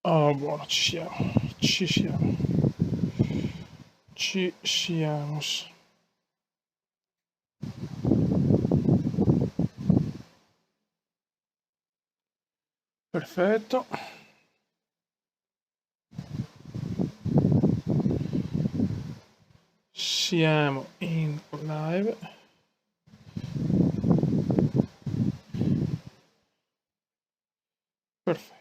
Oh, buono, ci siamo. Ci siamo. Ci siamo. Perfetto. Siamo in live. Perfetto.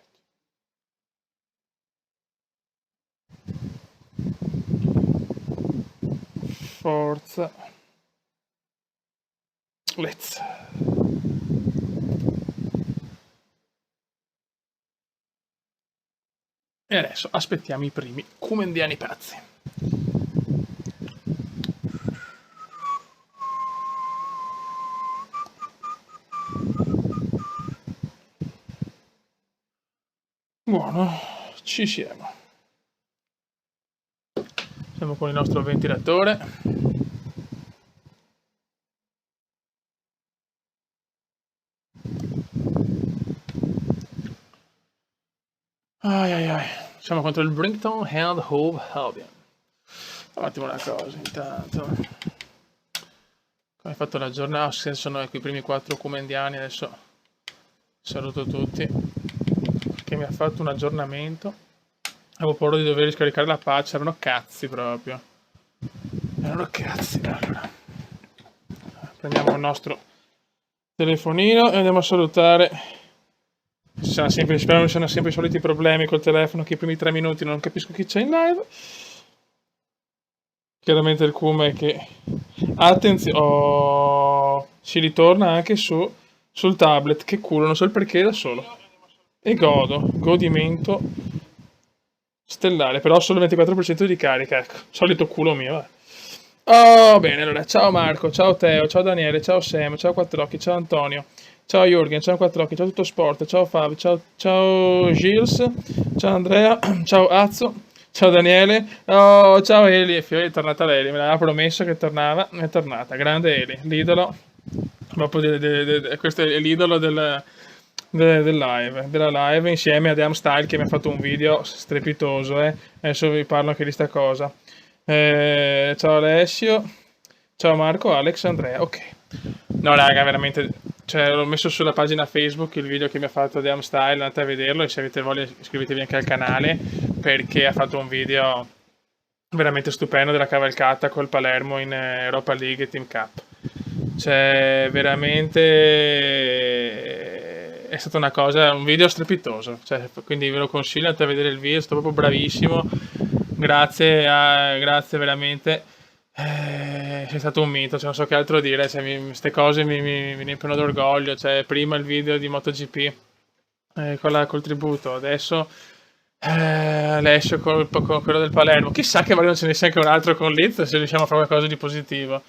Forza. Let's. E adesso aspettiamo i primi comendiani pazzi. Buono, ci siamo. Siamo con il nostro ventilatore. Ai ai ai. Siamo contro il Brington Hand Hove Albion. Un attimo una cosa, intanto. Come hai fatto la giornata? Se sono ecco, i primi 4 comendiani, adesso saluto tutti. Che mi ha fatto un aggiornamento. Avevo paura di dover scaricare la patch, erano cazzi proprio. Erano cazzi. Allora. Prendiamo il nostro telefonino e andiamo a salutare. Sempre, spero non siano sempre i soliti problemi col telefono che i primi 3 minuti non capisco chi c'è in live. Chiaramente il Kume che... Attenzione, oh, si ritorna anche sul tablet, che culo, non so il perché da solo. E godimento stellare, però solo il 24% di carica, ecco, solito culo mio, vai. Oh, bene, allora, ciao Marco, ciao Teo, ciao Daniele, ciao Sam, ciao Quattrocchi, ciao Antonio, ciao Jürgen, ciao Quattrocchi, ciao Tutto Sport, ciao Fabio, ciao Gilles, ciao Andrea, ciao Azzo, ciao Daniele, oh, ciao Eli, è tornata Eli, me l'aveva promesso che tornava, è tornata, grande Eli, l'idolo, proprio questo è l'idolo della live, insieme a Adam Style che mi ha fatto un video strepitoso, adesso vi parlo anche di sta cosa. Ciao Alessio, ciao Marco, Alex, Andrea, ok. No raga, veramente, cioè l'ho messo sulla pagina Facebook il video che mi ha fatto Adam Style, andate a vederlo e se avete voglia iscrivetevi anche al canale perché ha fatto un video veramente stupendo della cavalcata col Palermo in Europa League Team Cup. Cioè, veramente è stata una cosa, un video strepitoso. Cioè, quindi ve lo consiglio, andate a vedere il video, è stato proprio bravissimo. Grazie veramente. Sei stato un mito, cioè, non so che altro dire. Cioè, queste cose mi riempiono d'orgoglio. Cioè, prima il video di MotoGP col tributo, adesso Alessio con quello del Palermo. Chissà che magari non ce ne sia anche un altro con Liz se riusciamo a fare qualcosa di positivo.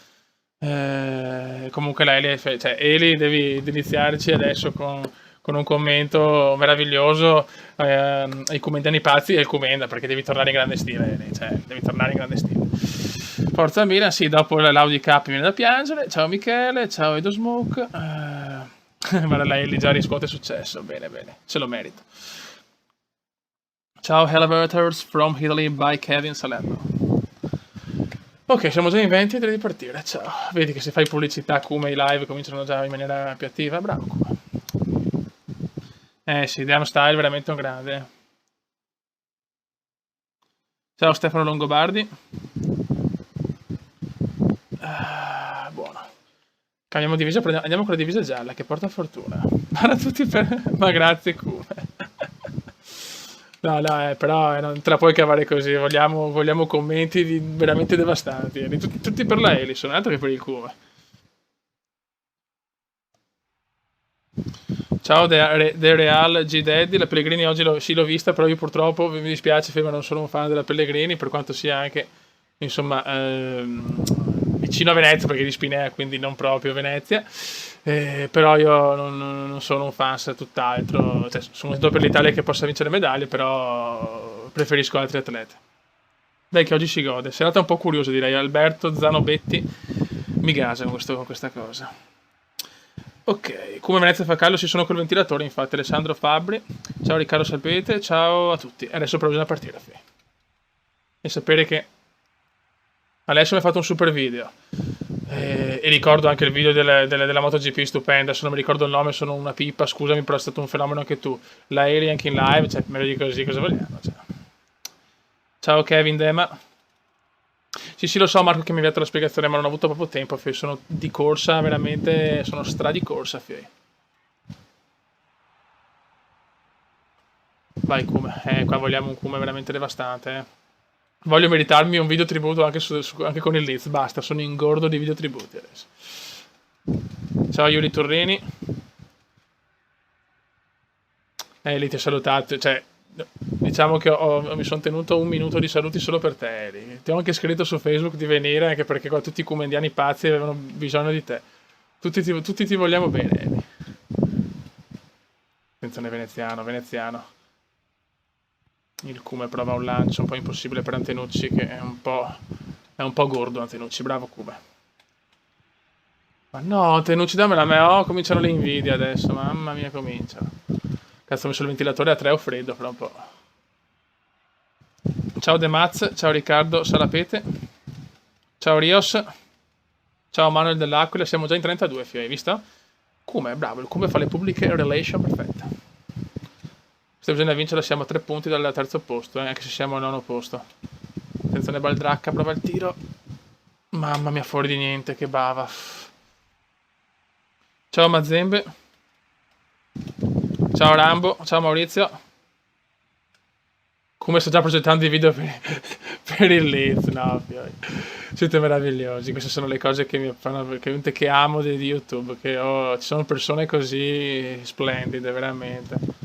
Comunque la Eli, cioè, Eli devi iniziarci adesso con un commento meraviglioso ai commendani pazzi e il commenda perché devi tornare in grande stile, Eli, cioè, devi tornare in grande stile. Forza Milan, sì, dopo l'Audi Cup mi viene da piangere. Ciao Michele, ciao Edo Smoke. Ma la Eli già riscuote successo, bene, bene, se lo merito. Ciao Elevators from Italy by Kevin Salerno. Ok, siamo già in 20 e direi di partire. Ciao. Vedi che se fai pubblicità come i live cominciano già in maniera più attiva. Bravo Kuma. Sì, Diano Style è veramente un grande. Ciao Stefano Longobardi. Buono. Cambiamo divisa, andiamo con la divisa gialla che porta fortuna. Ma grazie Kuma. No, no, però non te la puoi cavare così. Vogliamo commenti veramente devastanti. Tutti per la Elison, altro che per il Kuma. Ciao The Real G Daddy, la Pellegrini oggi sì, l'ho vista, però io purtroppo mi dispiace, ma non sono un fan della Pellegrini, per quanto sia anche, insomma, vicino a Venezia, perché di Spinea, quindi non proprio Venezia, però io non sono un fan, tutt'altro, cioè, sono contento per l'Italia che possa vincere medaglie, però preferisco altri atleti. Dai che oggi si gode, serata un po' curiosa direi, Alberto Zanobetti mi gasa con questa cosa. Ok, come Venezia fa caldo ci sono col ventilatore, infatti. Alessandro Fabbri, ciao Riccardo Salpete, ciao a tutti. Adesso però bisogna partire, e sapere che Alessio mi ha fatto un super video. E ricordo anche il video della MotoGP stupenda, se non mi ricordo il nome sono una pipa, scusami, però è stato un fenomeno anche tu. La Eri anche in live, cioè, me lo dico così, cosa vogliamo? Cioè. Ciao Kevin Dema. Sì, sì, lo so Marco che mi hai dato la spiegazione, ma non ho avuto proprio tempo, sono di corsa, veramente, sono stra di corsa, Vai Kume, qua vogliamo un Kume veramente devastante. Voglio meritarmi un video tributo anche, anche con il Liz, basta, sono ingordo di video tributi adesso. Ciao Yuri Torrini. Eli ti ho salutato, cioè, diciamo che mi sono tenuto un minuto di saluti solo per te, Eli. Ti ho anche scritto su Facebook di venire, anche perché qua tutti i comendiani pazzi avevano bisogno di te. Tutti ti vogliamo bene, Eli. Attenzione veneziano, veneziano. Il Cume prova un lancio un po' impossibile per Antenucci, che è un po' gordo Antenucci, bravo Cume. Ma no, Antenucci dammela a me, cominciano le invidie adesso, mamma mia cominciano. Cazzo ho messo il ventilatore a 3 o freddo fra un po'. Ciao De Maz, ciao Riccardo Salapete, ciao Rios, ciao Manuel dell'Aquila, siamo già in 32 hai visto? Cume, bravo, il Cume fa le pubbliche relation perfette. Se bisogna vincere siamo a 3 punti dal terzo posto, anche se siamo al nono posto. Attenzione Baldracca, prova il tiro. Mamma mia, fuori di niente, che bava. Ciao Mazembe. Ciao Rambo, ciao Maurizio. Come sto già progettando i video per il Leeds, no, siete meravigliosi, queste sono le cose che mi fanno, che amo di YouTube, ci sono persone così splendide, veramente.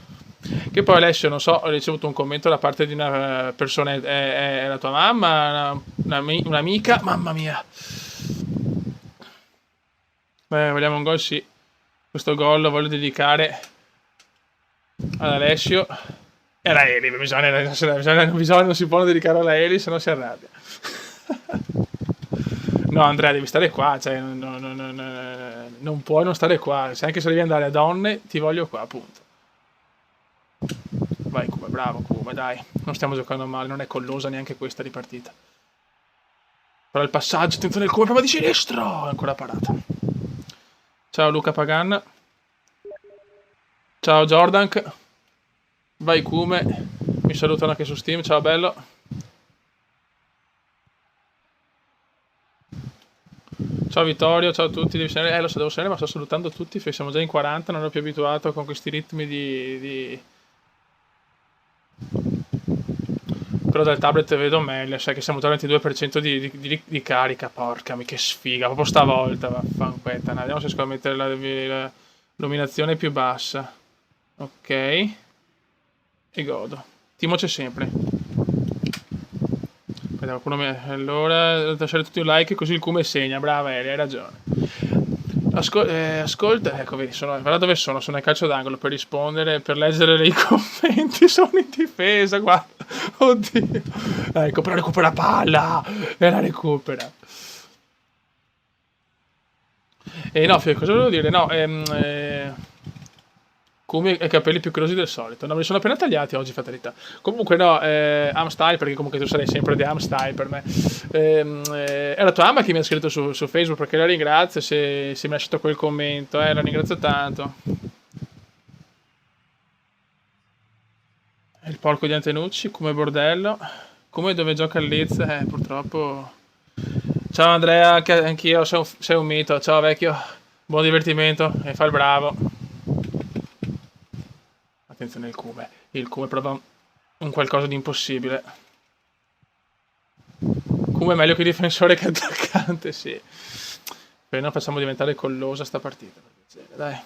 Che poi Alessio, non so, ho ricevuto un commento da parte di una persona, è la tua mamma, un'amica, mamma mia. Beh, vogliamo un gol, sì. Questo gol lo voglio dedicare ad Alessio. E la Eli, non si può dedicare alla Eli, se no si arrabbia. No, Andrea, devi stare qua, cioè, non puoi non stare qua. Se anche se devi andare a donne, ti voglio qua, appunto. Vai, Cuba, bravo, Cuba, dai. Non stiamo giocando male, non è collosa neanche questa di partita. Però il passaggio, attenzione al Cuba, prova di sinistro! Ancora parata. Ciao Luca Pagan. Ciao Jordan. Vai Cume. Mi salutano anche su Steam, ciao bello. Ciao Vittorio, ciao a tutti, lo so, devo salire, ma sto salutando tutti, siamo già in 40, non ero più abituato con questi ritmi Però dal tablet vedo meglio, sai che siamo già al 22% di carica, porca mi che sfiga, proprio stavolta, vaffanquetta. Vediamo se riesco a mettere l'illuminazione più bassa. Ok. E godo. Timo c'è sempre. Aspetta, qualcuno allora, lasciare tutti un like così il Cume segna. Brava Eli, hai ragione. Ascolta, ecco, vedi, guarda dove sono, sono nel calcio d'angolo per rispondere, per leggere i commenti, sono in difesa, guarda. Oddio. Ecco, però recupera palla. E la recupera. E no, cosa volevo dire? No, come i capelli più crolosi del solito. No, me li sono appena tagliati oggi, fatalità. Comunque, no, Amstyle, perché comunque tu sarai sempre di Amstyle per me. È la tua ama che mi ha scritto su Facebook, perché la ringrazio se mi ha lasciato quel commento, la ringrazio tanto. Il porco di Antenucci, come bordello. Come dove gioca il Leeds, purtroppo. Ciao Andrea, anch'io, sei un mito. Ciao vecchio, buon divertimento e fa il bravo. Attenzione il Cume. Il Cume prova un qualcosa di impossibile. Cume è meglio che difensore che attaccante, sì. Poi non facciamo diventare collosa sta partita. Dai.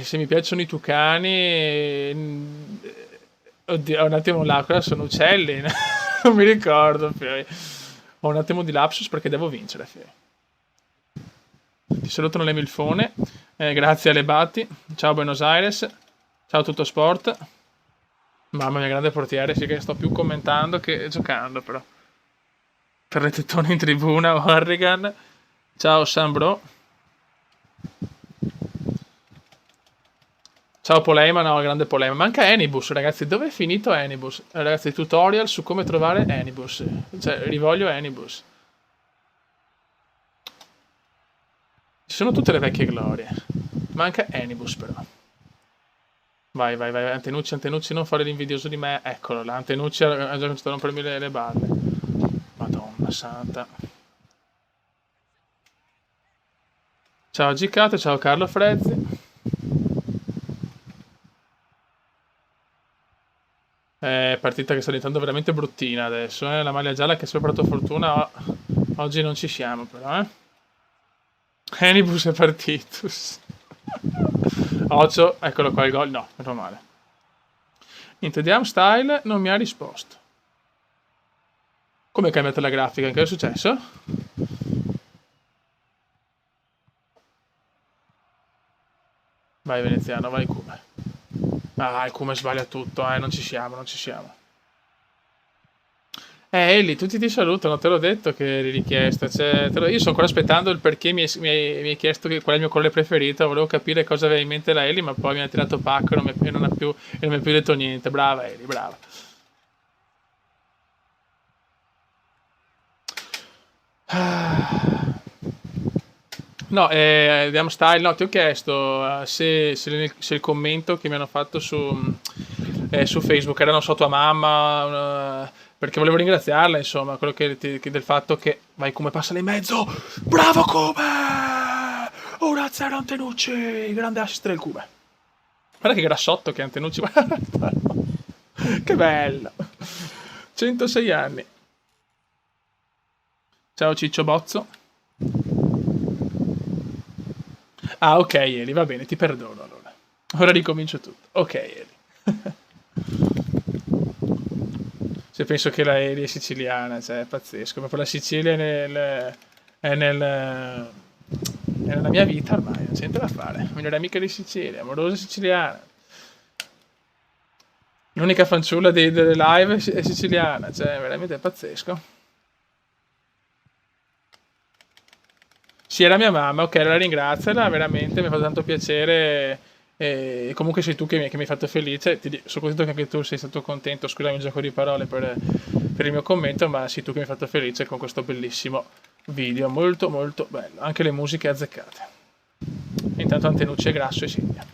Se mi piacciono i tucani... Oddio, un attimo là, cosa sono uccelli? Non mi ricordo, Ho un attimo di lapsus perché devo vincere, Ti salutano le Milfone, grazie alle Batti, ciao Buenos Aires, ciao Tutto Sport. Mamma mia, grande portiere, sì che sto più commentando che giocando però. per le tettone in tribuna, Harrigan. Ciao Sambro. Ciao Polema, no, grande Polema. Manca Anibus, ragazzi. Dove è finito Anibus? Ragazzi, tutorial su come trovare Anibus. Cioè, rivoglio Anibus. Ci sono tutte le vecchie glorie. Manca Anibus, però. Vai, vai, vai. Antenucci, non fare l'invidioso di me. Eccolo là. Antenucci ha già cominciato a rompermi le balle. Madonna santa. Ciao Gicato, ciao Carlo Frezzi. Partita che sta diventando veramente bruttina adesso, La maglia gialla che ha sempre portato fortuna. Oggi non ci siamo, però, Anibus e Partitus. Ocio, eccolo qua il gol. No, meno male. Niente, Diam Style non mi ha risposto. Come è cambiata la grafica? Che è successo? Vai Veneziano, vai Come. Ah, il Come sbaglia tutto, non ci siamo, non ci siamo. Ellie, tutti ti salutano, te l'ho detto che eri richiesta. Cioè, io sto ancora aspettando il perché mi hai chiesto qual è il mio colore preferito. Volevo capire cosa aveva in mente la Ellie, ma poi mi ha tirato pacco e non mi ha più detto niente. Brava Ellie, brava. No, Diam Style, no, ti ho chiesto se il commento che mi hanno fatto su Facebook era, non so, tua mamma, perché volevo ringraziarla, insomma, del fatto che, vai come passa lì in mezzo, bravo Come! 1-0 Antenucci, grande assist del Come. Guarda che grassotto che è Antenucci, guarda, che bello, 106 anni. Ciao Ciccio Bozzo. Ah, ok, Eli, va bene, ti perdono allora. Ora ricomincio tutto. Ok, Eli. Se penso che la Eli è siciliana, cioè è pazzesco, ma per la Sicilia è nella mia vita ormai, non c'è niente da fare. Migliore amica di Sicilia, amorosa siciliana. L'unica fanciulla delle live è siciliana, cioè veramente è pazzesco. Sì, era mia mamma, ok, la ringraziala, veramente mi ha fatto tanto piacere. E comunque sei tu che mi hai fatto felice. Sono contento che anche tu sei stato contento. Scusami un gioco di parole per il mio commento, ma sei tu che mi hai fatto felice con questo bellissimo video. Molto, molto bello. Anche le musiche azzeccate. Intanto Antenucci è grasso e segna.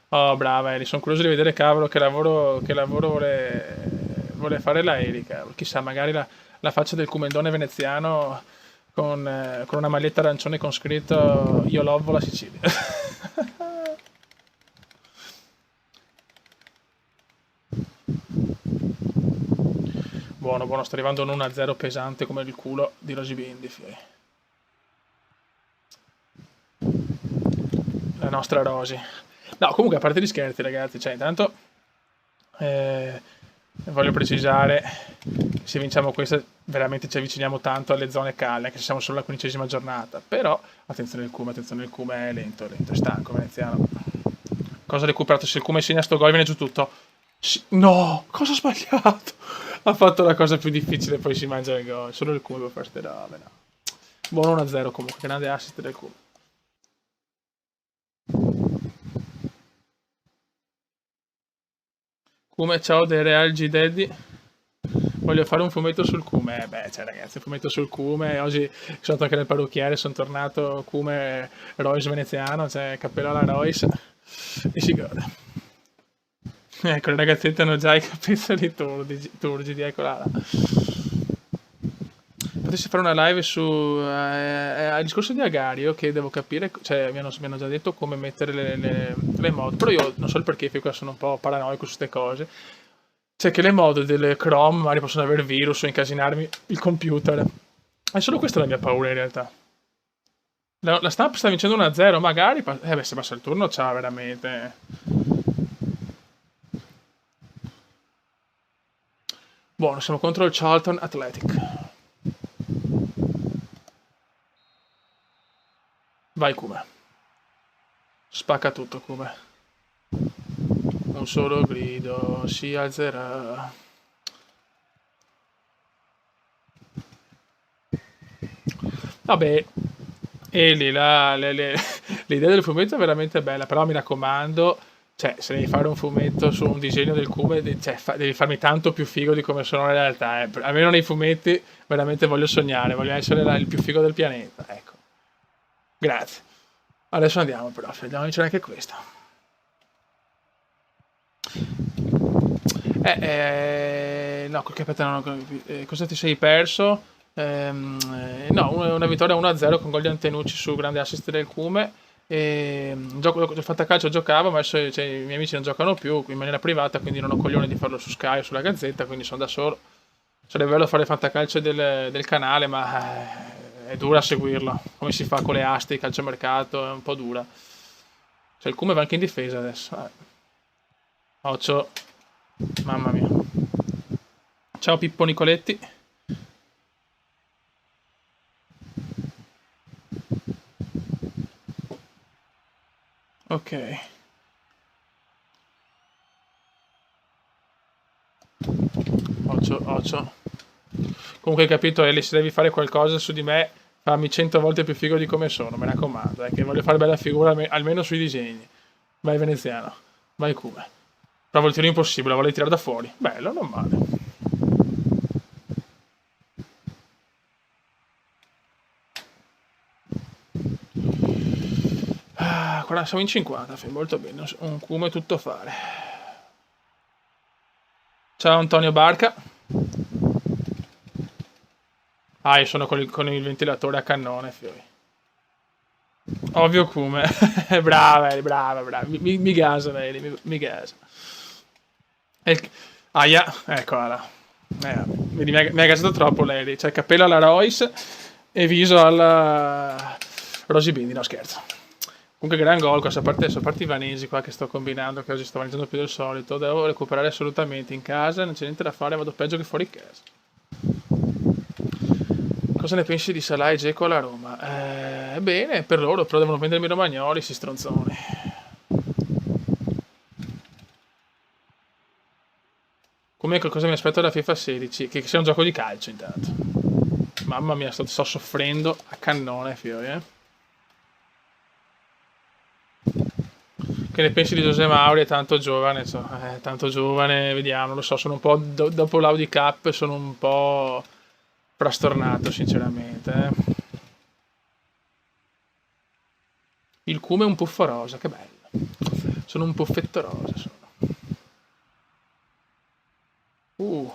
Oh, brava Eli, sono curioso di vedere, cavolo, che lavoro vuole fare la Eli, cavolo. Chissà, magari la faccia del Cumendone veneziano con una maglietta arancione con scritto Io lovo la Sicilia. Buono, buono, sta arrivando un 1-0 pesante come il culo di Rosy Bindi, la nostra Rosy. No, comunque a parte gli scherzi, ragazzi, cioè intanto voglio precisare che se vinciamo questa veramente ci avviciniamo tanto alle zone calde, anche se siamo solo alla 15ª giornata. Però attenzione il Cume è lento, è stanco, veneziano. Cosa ha recuperato? Se il Cume segna sto gol viene giù tutto. No, cosa ho sbagliato? Ha fatto la cosa più difficile, poi si mangia il gol. Solo il Cume può fare ste robe, no. Buono 1-0 comunque, grande assist del Cume. Cume, ciao dei Real G Daddy. Voglio fare un fumetto sul Cume. Beh, cioè ragazzi, un fumetto sul Cume. Oggi sono stato anche nel parrucchiere, sono tornato Cume Royce veneziano, cioè cappello alla Royce. E si gode. Ecco, le ragazzette hanno già i capezzoli turgidi, eccola là. Potessi fare una live al discorso di Agario, che devo capire, cioè mi hanno già detto come mettere le mod, però io non so il perché, perché sono un po' paranoico su queste cose. Cioè che le mod del Chrome magari possono avere virus o incasinarmi il computer. È solo questa la mia paura in realtà. La stampa sta vincendo 1-0, magari. Beh, se passa il turno, c'ha veramente. Buono, siamo contro il Charlton Athletic. Vai Kuma. Spacca tutto Kuma. Un solo grido si alzerà. Vabbè, e lì l'idea del fumetto è veramente bella, però mi raccomando, cioè, se devi fare un fumetto su un disegno del Cube, cioè, devi farmi tanto più figo di come sono in realtà. Almeno nei fumetti veramente voglio sognare, voglio essere il più figo del pianeta. Ecco, grazie. Adesso andiamo, però, andiamo a vincere anche questa. No, col capitano, cosa ti sei perso? No, una vittoria 1-0 con gol di Antenucci su grande assist del Cume. Gioco fantacalcio giocavo, ma adesso cioè, i miei amici non giocano più in maniera privata, quindi non ho coglione di farlo su Sky o sulla Gazzetta, quindi sono da solo. Sarebbe bello fare il fantacalcio del canale, ma è dura seguirlo. Come si fa con le aste, il calciomercato, è un po' dura. Cioè il Cume va anche in difesa adesso. Occhio, mamma mia. Ciao Pippo Nicoletti. Ok. Occhio, occhio. Comunque hai capito, Eli, se devi fare qualcosa su di me, fammi 100 volte più figo di come sono, mi raccomando, che voglio fare bella figura almeno sui disegni. Vai veneziano, vai Cuba. Provo il tiro impossibile, volevo tirare da fuori. Bello, non male. Ah, siamo in 50, molto bene, un cume tutto fare. Ciao Antonio Barca. Ah, io sono con il ventilatore a cannone, fiori. Ovvio come. Brava, Eli, brava, brava. Mi gasa, Eli, mi gasa. Aia, eccola. Mi ha gasato troppo lei. C'è il cappello alla Royce e viso alla Rosy Bindi, no scherzo. Comunque gran gol, questa parte, sono parti vanesi qua che sto combinando, che oggi sto mangiando più del solito. Devo recuperare assolutamente in casa, non c'è niente da fare, vado peggio che fuori casa. Cosa ne pensi di Salah e Dzeko alla Roma? Bene, per loro, però devono vendermi Romagnoli, si stronzoni. Comunque cosa mi aspetto da FIFA 16? Che sia un gioco di calcio intanto. Mamma mia, sto soffrendo a cannone, fiori, eh. Che ne pensi di José Mauri? È tanto giovane, vediamo, non lo so, sono un po', dopo l'Audi Cup sono un po' frastornato, sinceramente. Il Cume è un puffo rosa, che bello. Sono un puffetto rosa, sono. Uh.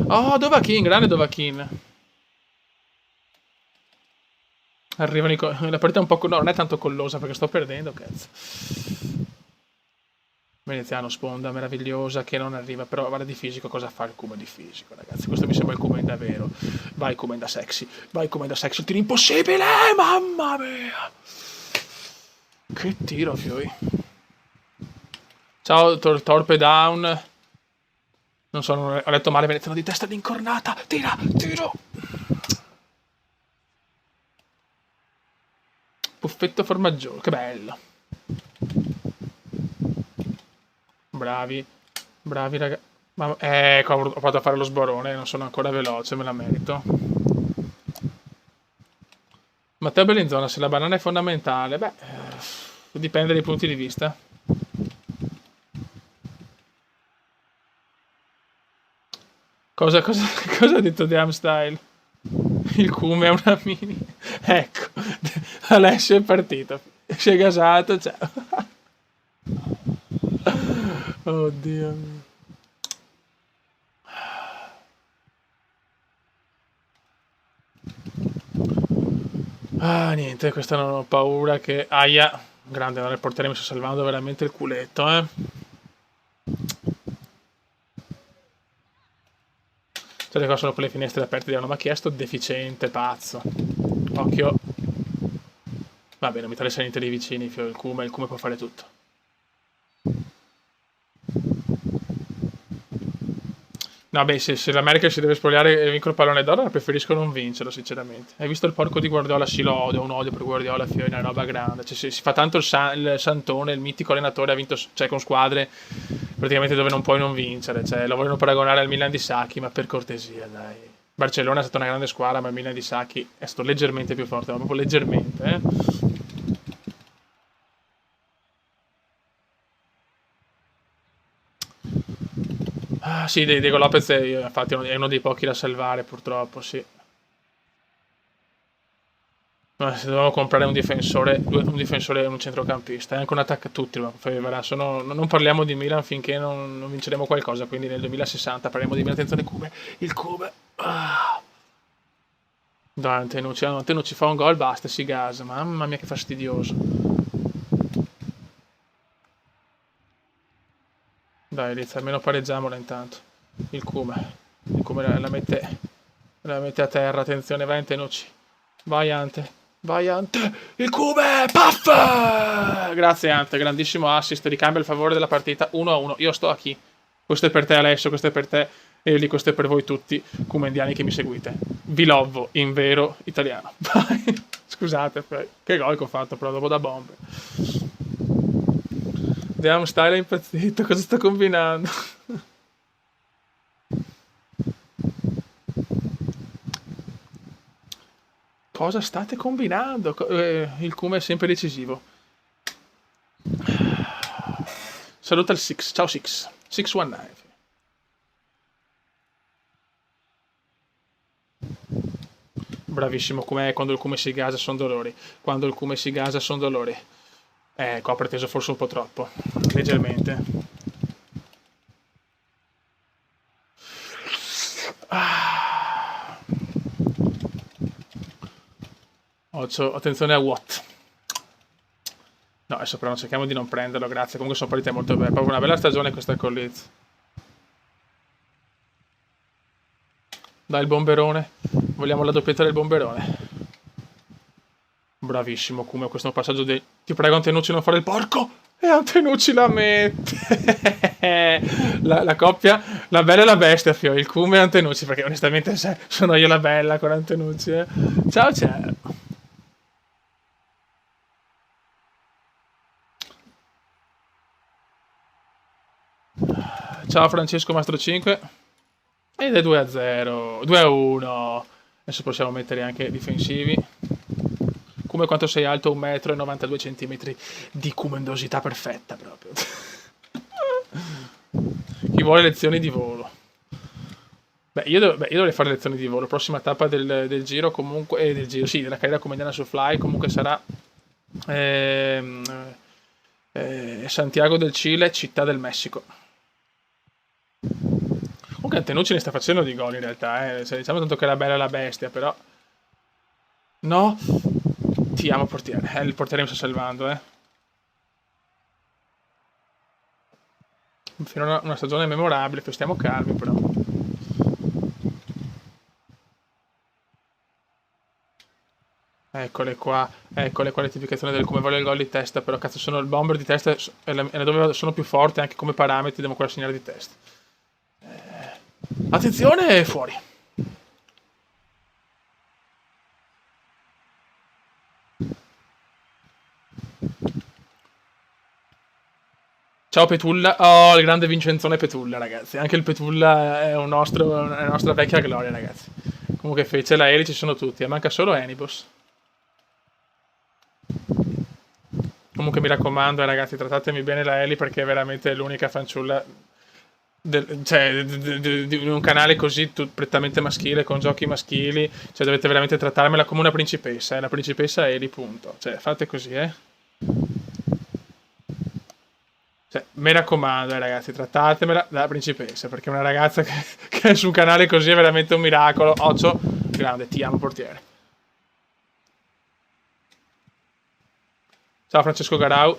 Oh, Dovahkiin, grande Dovahkiin. Arrivano la partita è un po'. No, non è tanto collosa perché sto perdendo, cazzo. Veneziano, sponda meravigliosa che non arriva, però guarda di fisico cosa fa il Kuman di fisico, ragazzi. Questo mi sembra il Kuman davvero. Vai Kuman da sexy, vai Kuman da sexy, il tiro impossibile, mamma mia. Che tiro, fioi. Ciao, Torpe Down. Non so, ho letto male, Veneziano di testa d'incornata. Tira, tiro. Puffetto formaggioso, che bello. Bravi, bravi ragazzi. Ecco, ho provato a fare lo sborone, non sono ancora veloce, me la merito. Matteo Bellinzona, se la banana è fondamentale, beh, dipende dai punti di vista. Cosa ha detto The Style? Il cume è una mini. Ecco, Alessio è partito. Si è gasato, ciao. Oddio mio. Ah, niente, questa non ho paura che. Aia, grande, il portiere mi sta salvando veramente il culetto, eh. Cioè, qua sono quelle finestre aperte, dicono, ma chi è sto deficiente, pazzo? Occhio. Va bene, non mi interessa niente dei vicini, il cume può fare tutto. No, beh, se l'America si deve spogliare e vincono il pallone d'oro, preferisco non vincerlo, sinceramente. Hai visto il porco di Guardiola? Sì, lo odio, un odio per Guardiola, è una roba grande. Cioè, si fa tanto il santone, il mitico allenatore ha vinto, cioè, con squadre praticamente dove non puoi non vincere. Cioè, lo vogliono paragonare al Milan di Sacchi, ma per cortesia, dai. Barcellona è stata una grande squadra, ma il Milan di Sacchi è stato leggermente più forte, ma proprio leggermente, eh. Ah, sì, Diego Lopez infatti è uno dei pochi da salvare, purtroppo, sì. Ma se dovevamo comprare un difensore e un centrocampista, e anche un attacco a tutti, ma poi verrà, non parliamo di Milan finché non vinceremo qualcosa, quindi nel 2060 parliamo di Milan, attenzione Cube, il Cube. Ah. Dai, Antenucci fa un gol, basta, si gasa, mamma mia che fastidioso. Dai, Liz, almeno pareggiamola intanto. Il Cube, la mette a terra, attenzione, vai Antenucci. Vai Ante, vai Ante, il Cube, paff! Grazie Ante, grandissimo assist, ricambia il favore della partita 1-1. Io sto a chi? Questo è per te Alessio, questo è per te e lì questo è per voi tutti cumendiani che mi seguite. Vi lovo in vero italiano. Vai. Scusate, che gol che ho fatto però dopo da bombe. Vediamo, Style è impazzito, cosa sto combinando? Cosa state combinando? Il Kuma è sempre decisivo. Saluta il Six. Ciao Six. 619. Bravissimo, come quando il Come si gasa sono dolori. Quando il Come si gasa sono dolori. Qua ho preteso forse un po' troppo. Leggermente. Attenzione a Watt. No, adesso però cerchiamo di non prenderlo, grazie. Comunque sono partite molto belle. Proprio una bella stagione questa con Leeds. Dai il bomberone. Vogliamo la doppietta del bomberone. Bravissimo, come questo passaggio di... Ti prego Antenucci non fare il porco! E Antenucci la mette! La coppia, la bella e la bestia, fio. Il Cume e Antenucci, perché onestamente sono io la bella con Antenucci. Ciao ciao! Ciao Francesco Mastro 5. Ed è 2-0. 2-1. Adesso possiamo mettere anche difensivi. Come quanto sei alto, 1,92 m di cumendosità perfetta proprio. Chi vuole lezioni di volo? Io dovrei fare lezioni di volo. Prossima tappa del giro comunque, del giro, sì, della carriera comediana su Fly, comunque sarà ehm, Santiago del Cile, Città del Messico. Comunque Antenucci ne sta facendo di gol in realtà, cioè, diciamo tanto che era bella la bestia, però... No, ti amo portiere, il portiere mi sta salvando, Fino a una stagione memorabile, stiamo calmi però. Eccole qua le tipificazioni del come vuole il gol di testa, però cazzo sono il bomber di testa e dove sono più forte anche come parametri, devo ancora segnare di testa. Attenzione, fuori. Ciao Petulla, oh il grande Vincenzone Petulla ragazzi, anche il Petulla è una nostra vecchia gloria ragazzi. Comunque fece la Eli ci sono tutti, manca solo Anibus. Comunque mi raccomando ragazzi, trattatemi bene la Eli perché è veramente l'unica fanciulla di un canale così prettamente maschile, con giochi maschili, cioè dovete veramente trattarmela come una principessa, la principessa Eli, punto. Cioè, fate così, Cioè, mi raccomando, ragazzi, trattatemela da principessa, perché una ragazza che è su un canale così è veramente un miracolo. Occhio, grande, ti amo portiere. Ciao Francesco Garau.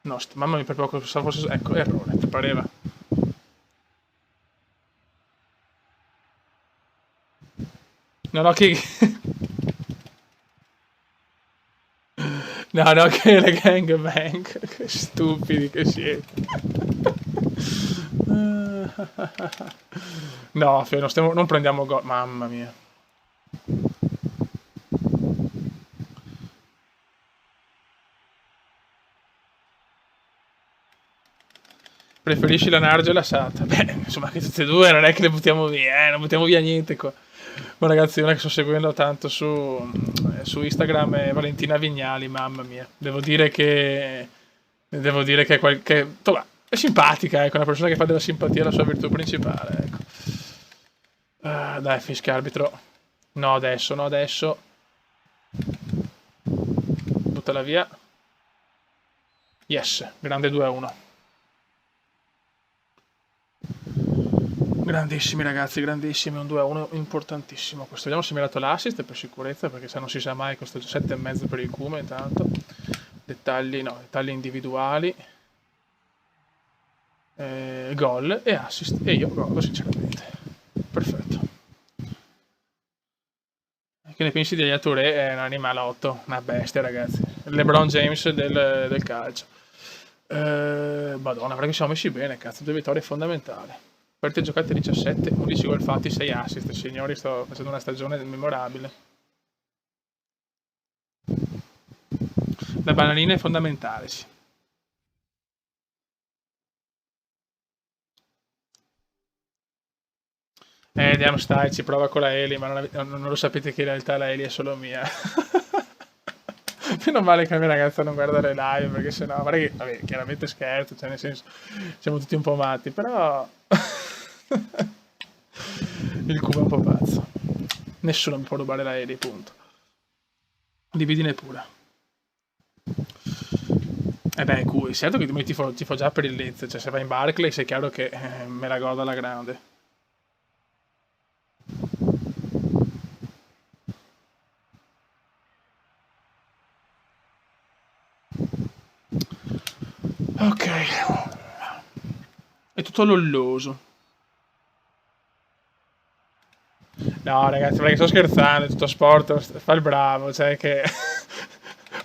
No, mamma mia, per poco fosse... Ecco, errore, ti pareva? No, no, che... No, no, che le gangbang. Che stupidi che siete. No, non prendiamo gol. Mamma mia. Preferisci la Nargia o la Sata? Beh, insomma, che tutte e due non è che le buttiamo via, non buttiamo via niente qua. Ma ragazzi, una che sto seguendo tanto su Instagram è Valentina Vignali, mamma mia. Devo dire che insomma, è simpatica, ecco, una persona che fa della simpatia la sua virtù principale, ecco. Dai, fischia arbitro. No, adesso, no, adesso. Buttala via. Yes, grande 2-1. Grandissimi ragazzi, grandissimi, un 2-1 importantissimo questo. Vediamo se mi ha dato l'assist per sicurezza, perché se non si sa mai, questo 7,5 per il Cume intanto. Dettagli, no, dettagli individuali. Gol e assist. E io gol, sinceramente. Perfetto. Che ne pensi di Yaya Touré? È un animalotto, una bestia ragazzi. LeBron James del calcio. Madonna, perché siamo messi bene, cazzo, 2 vittorie fondamentali. Partite giocate 17, 11 gol fatti, 6 assist. Signori, sto facendo una stagione memorabile. La banalina è fondamentale, sì. Andiamo, stai, ci prova con la Eli, ma non lo sapete che in realtà la Eli è solo mia. Meno male che la mia ragazza non guarda le live, perché sennò, guarda che, vabbè, chiaramente scherzo, cioè nel senso, siamo tutti un po' matti, però il cubo è un po' pazzo. Nessuno mi può rubare la Eli, punto. Dividine pure. E beh, certo che mi tifo già per il Leeds, cioè se vai in Barclays è chiaro che me la godo alla grande. Ok. È tutto lolloso. No, ragazzi, perché sto scherzando, è tutto sport, fa il bravo, cioè che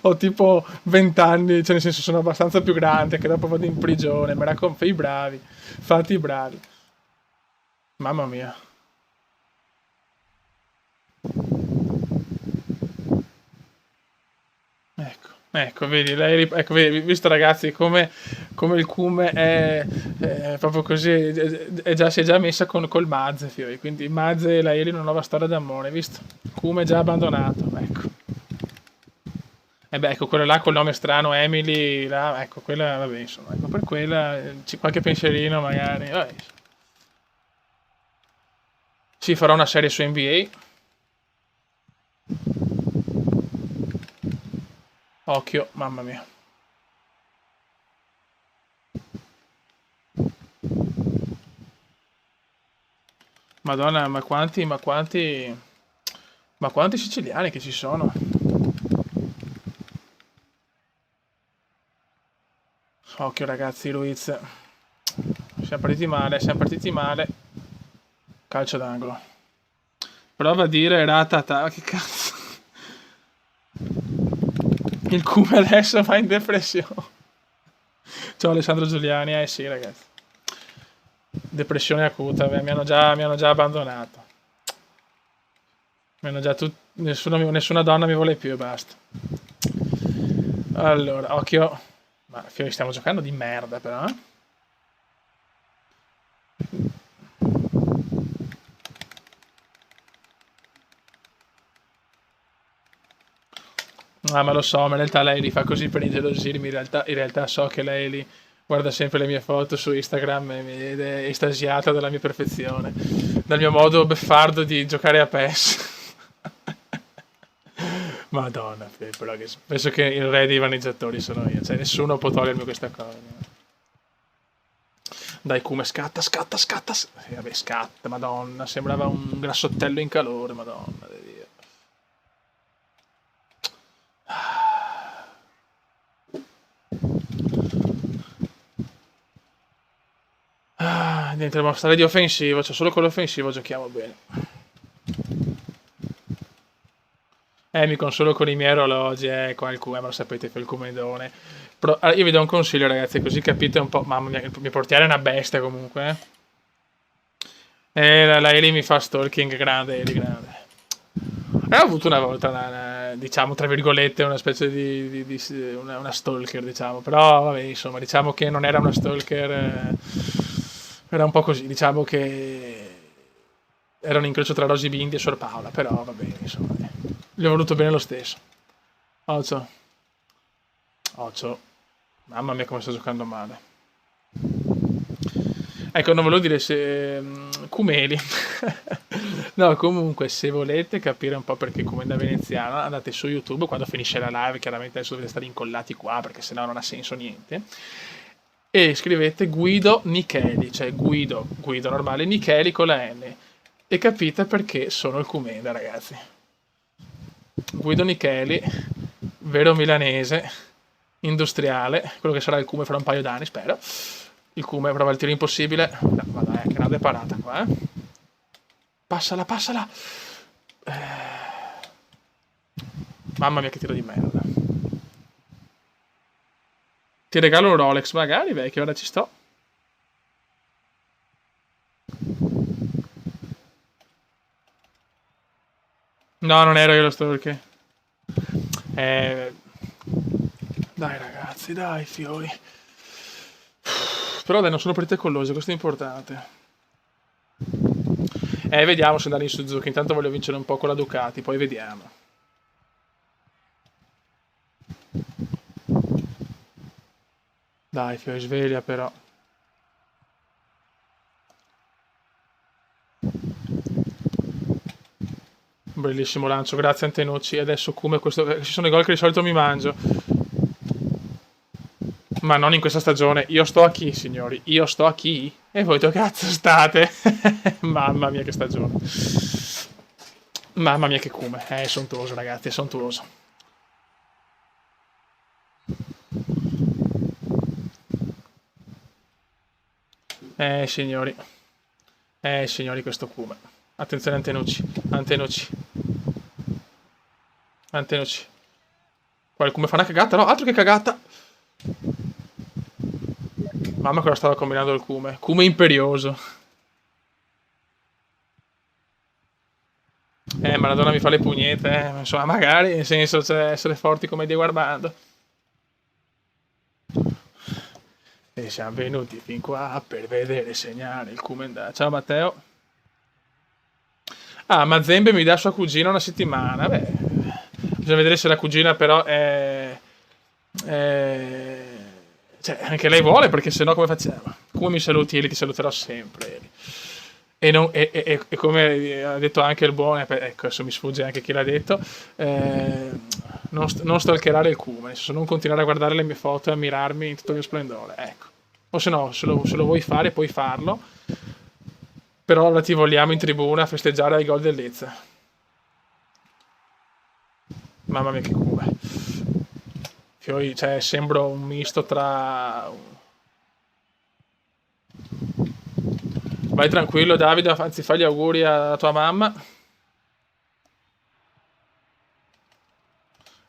ho tipo 20 anni, cioè nel senso sono abbastanza più grande, che dopo vado in prigione, mi raccomando, fai i bravi, fate i bravi. Mamma mia. Ecco, vedi, ecco, vedi, visto ragazzi come il Cume è proprio così, si è già messa col Mazze, fiori, quindi Mazze e la Eli una nuova storia d'amore, visto? Cume già abbandonato, ecco. E beh, ecco, quella là col nome strano, Emily, là, ecco, quella, vabbè, insomma, ecco, per quella qualche pensierino magari, vabbè. Sì, farò una serie su NBA, occhio, mamma mia. Madonna, ma quanti siciliani che ci sono? Occhio ragazzi, Luiz. Siamo partiti male, siamo partiti male. Calcio d'angolo. Prova a dire ratata, che cazzo. Il Cume adesso va in depressione. Ciao Alessandro Giuliani, eh sì ragazzi. Depressione acuta, mi hanno già abbandonato. Nessuna donna mi vuole più e basta. Allora, occhio. Ma fiori, stiamo giocando di merda però, eh? Ah, ma lo so, ma in realtà lei li fa così per ingelosirmi. In realtà so che lei li guarda sempre le mie foto su Instagram ed è estasiata dalla mia perfezione, dal mio modo beffardo di giocare a PES. Madonna, però penso che il re dei vaneggiatori sono io, cioè nessuno può togliermi questa cosa. Dai, Cume, scatta, scatta, scatta. Sì, vabbè, scatta, madonna, sembrava un grassottello in calore, madonna di Dio. Niente, dobbiamo stare di offensivo, cioè solo con l'offensivo giochiamo bene. Mi consolo con i miei orologi, qua il Cume, ma lo sapete, fa il Cumedone. Allora, io vi do un consiglio ragazzi, così capite un po'. Mamma mia, il mio portiere è una bestia comunque. La Eli mi fa stalking, grande Eli, grande. Ho avuto una volta, diciamo, tra virgolette, una specie una stalker, diciamo. Però, vabbè, insomma, diciamo che non era una stalker, era un po' così. Diciamo che era un incrocio tra Rosy Bindi e Sor Paola, però, va bene, insomma. Gli ho voluto bene lo stesso. Occhio, occhio. Mamma mia come sto giocando male. Ecco, non volevo dire se... Cumeli. No, comunque, se volete capire un po' perché Comenda Veneziana, andate su YouTube quando finisce la live, chiaramente adesso dovete stare incollati qua perché sennò non ha senso niente. E scrivete Guido Nicheli, cioè Guido normale, Nicheli con la N. E capite perché sono il Comenda, ragazzi. Guido Nicheli, vero milanese, industriale, quello che sarà il Cume fra un paio d'anni, spero. Il Cume prova il tiro impossibile. No, ma dai, che grande parata qua, eh. Passala, passala. Mamma mia che tiro di merda. Ti regalo un Rolex magari, vecchio, ora ci sto. No, non ero io lo stalker. Eh... Dai ragazzi, dai fiori. Però dai, non sono pericolosi, questo è importante. Vediamo se andare in Suzuki. Intanto voglio vincere un po' con la Ducati, poi vediamo. Dai, fiori, sveglia però. Bellissimo lancio, grazie Antenucci. E adesso come questo... Ci sono i gol che di solito mi mangio. Ma non in questa stagione. Io sto a chi, signori? Io sto a chi? E voi dove cazzo state? Mamma mia che stagione. Mamma mia che cume. È sontuoso, ragazzi, è sontuoso. Signori. Signori, questo cume. Attenzione Antenucci. Antenucci. Antenucci. Qualcuno fa una cagata? No, altro che cagata. Mamma cosa stava combinando il Cume. Cume imperioso. Maradona mi fa le pugnette, insomma, magari, nel senso, cioè, essere forti come Diego Armando. E siamo venuti fin qua per vedere segnare il Cume. Ciao Matteo. Ah, Mazembe mi dà sua cugina una settimana. Beh, bisogna vedere se la cugina però cioè, anche lei vuole, perché sennò come facciamo? Come mi saluti, Eli? Ti saluterò sempre, Eli. E come ha detto anche il buon, ecco, adesso mi sfugge anche chi l'ha detto, non stalkerare il Cume, nel senso non continuare a guardare le mie foto e ammirarmi in tutto il mio splendore, ecco. O se no, se lo vuoi fare, puoi farlo, però ora ti vogliamo in tribuna a festeggiare ai gol del Leeds. Mamma mia che Cume. Cioè, sembro un misto tra... Vai tranquillo Davide, anzi fai gli auguri alla tua mamma.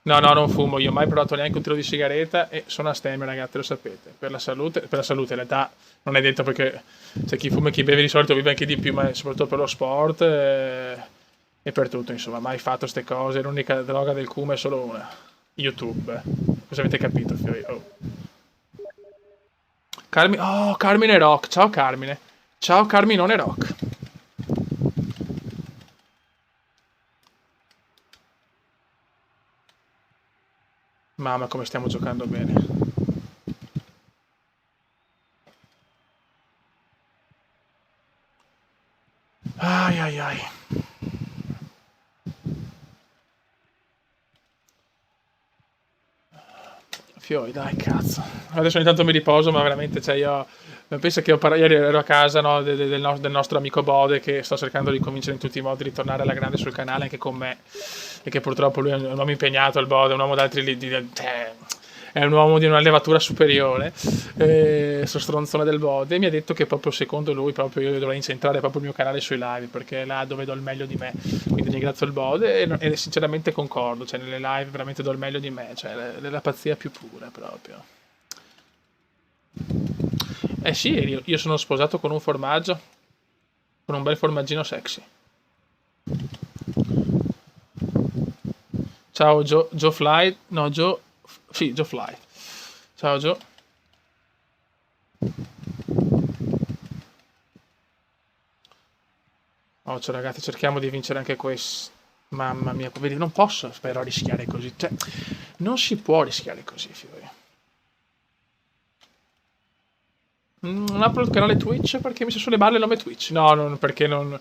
No, no, non fumo, io ho mai provato neanche un tiro di sigaretta e sono astemio, ragazzi, lo sapete. Per la salute, l'età non è detto perché c'è chi fuma e chi beve di solito vive anche di più, ma soprattutto per lo sport e per tutto, insomma, mai fatto ste cose, l'unica droga del Cume è solo una. YouTube. Cosa avete capito, fiori? Oh. Oh, Carmine Rock, ciao Carmine. Ciao Carminone Rock. Mamma come stiamo giocando bene. Ai ai ai. Fiori, dai, cazzo. Adesso ogni tanto mi riposo, ma veramente, cioè, io... Penso che ieri ero a casa, no, del nostro amico Bode, che sto cercando di convincere in tutti i modi di tornare alla grande sul canale anche con me. E che purtroppo lui è un uomo impegnato, il Bode, è un uomo d'altri... cioè, è un uomo di una levatura superiore, sto stronzone del Bode, e mi ha detto che proprio secondo lui proprio io dovrei incentrare proprio il mio canale sui live, perché è là dove do il meglio di me. Quindi ringrazio il Bode e sinceramente concordo, cioè nelle live veramente do il meglio di me, cioè la pazzia più pura proprio. Eh sì, io sono sposato con un formaggio, con un bel formaggino sexy. Ciao Joe Fly. No, Joe... Sì, Joe Fly. Ciao Joe. Cioè, ragazzi, cerchiamo di vincere anche questo. Mamma mia, vedi, non posso però rischiare così. Cioè, non si può rischiare così, fiori. Non apro il canale Twitch perché mi sa sulle balle il nome Twitch. No, perché non...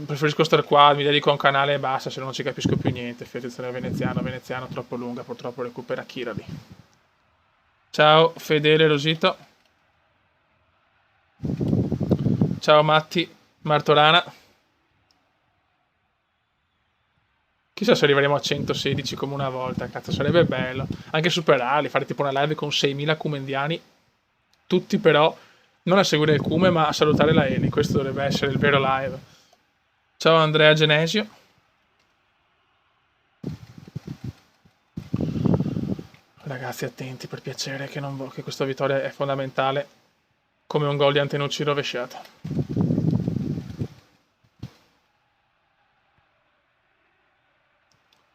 preferisco stare qua, mi dedico a un canale e basta, se no non ci capisco più niente. Attenzione veneziano, troppo lunga, purtroppo recupera Kira lì. Ciao, Fedele Rosito. Ciao, Matti, Martorana. Chissà se arriveremo a 116 come una volta, cazzo, sarebbe bello. Anche superarli, fare tipo una live con 6.000 cumendiani. Tutti però non a seguire il cume, ma a salutare la Eli. Questo dovrebbe essere il vero live. Ciao Andrea Genesio. Ragazzi, attenti per piacere che questa vittoria è fondamentale. Come un gol di Antenucci rovesciato.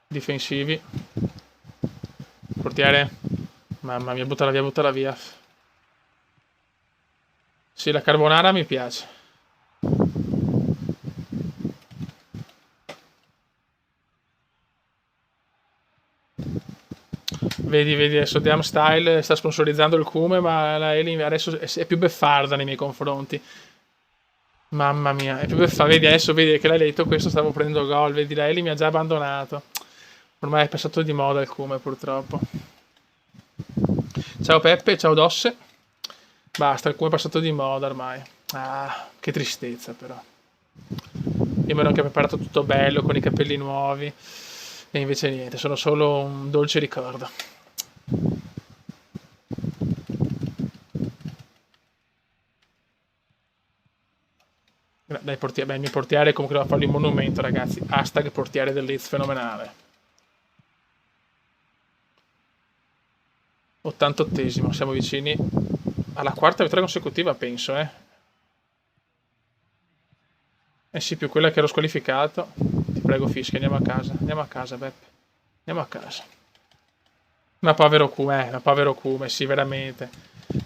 Difensivi. Portiere. Mamma mia, buttala via. Sì, la carbonara mi piace. Vedi, adesso Damn Style sta sponsorizzando il Cume, ma la Eli adesso è più beffarda nei miei confronti. Mamma mia, è più beffarda. Vedi, adesso vedi che l'hai detto questo, stavo prendendo gol. Vedi, la Eli mi ha già abbandonato. Ormai è passato di moda il Cume, purtroppo. Ciao Peppe, ciao Dosse. Basta, il Cume è passato di moda ormai. Ah, che tristezza però. Io mi ero anche preparato tutto bello, con i capelli nuovi. E invece niente, sono solo un dolce ricordo. Dai, portiere, beh, il mio portiere comunque doveva fargli un monumento, ragazzi. Hashtag portiere del Leeds fenomenale. 88esimo, siamo vicini alla quarta vittoria consecutiva, penso, eh. Eh sì, più quella che ero squalificato. Ti prego, Fischia, andiamo a casa, Beppe. Andiamo a casa. Ma povero Cume, sì, veramente.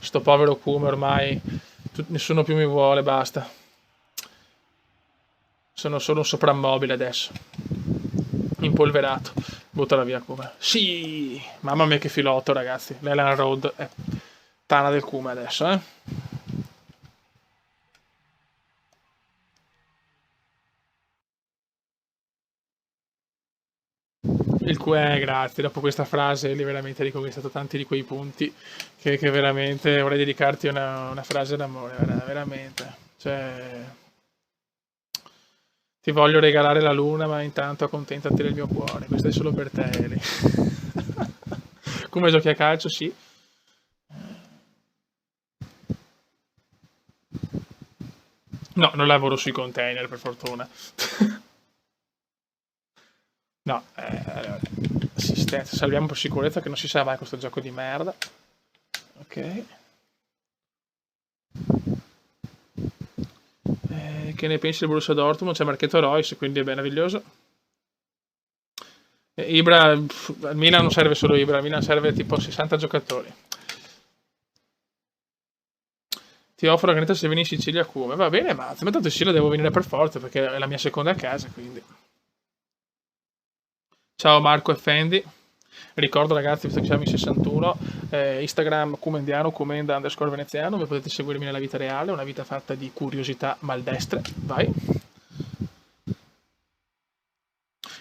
Sto povero Cume ormai, nessuno più mi vuole, basta. Sono solo un soprammobile adesso. Impolverato. Buttala via Cume. Sì! Mamma mia che filotto, ragazzi. L'Elan Road è tana del Cume adesso, eh. Il QE, grazie. Dopo questa frase lì veramente hai riconquistato tanti di quei punti che veramente vorrei dedicarti una frase d'amore, veramente. Cioè, ti voglio regalare la luna, ma intanto accontentati del mio cuore. Questo è solo per te, Eli. Come giochi a calcio? Sì. No, non lavoro sui container, per fortuna. No, allora, assistenza, salviamo per sicurezza che non si sa mai questo gioco di merda. Ok. Che ne pensi del Borussia Dortmund? C'è Marchetto Royce, quindi è meraviglioso. Ibra, al Milan non serve solo Ibra, al Milan serve tipo 60 giocatori. Ti offro la granita se vieni in Sicilia a Cume. Va bene, ma tanto in Sicilia devo venire per forza perché è la mia seconda casa, quindi. Ciao Marco e Fendi. Ricordo ragazzi, visto che siamo in 61, Instagram Cumendiano, Cumenda _ veneziano, voi potete seguirmi nella vita reale, una vita fatta di curiosità maldestre. Vai.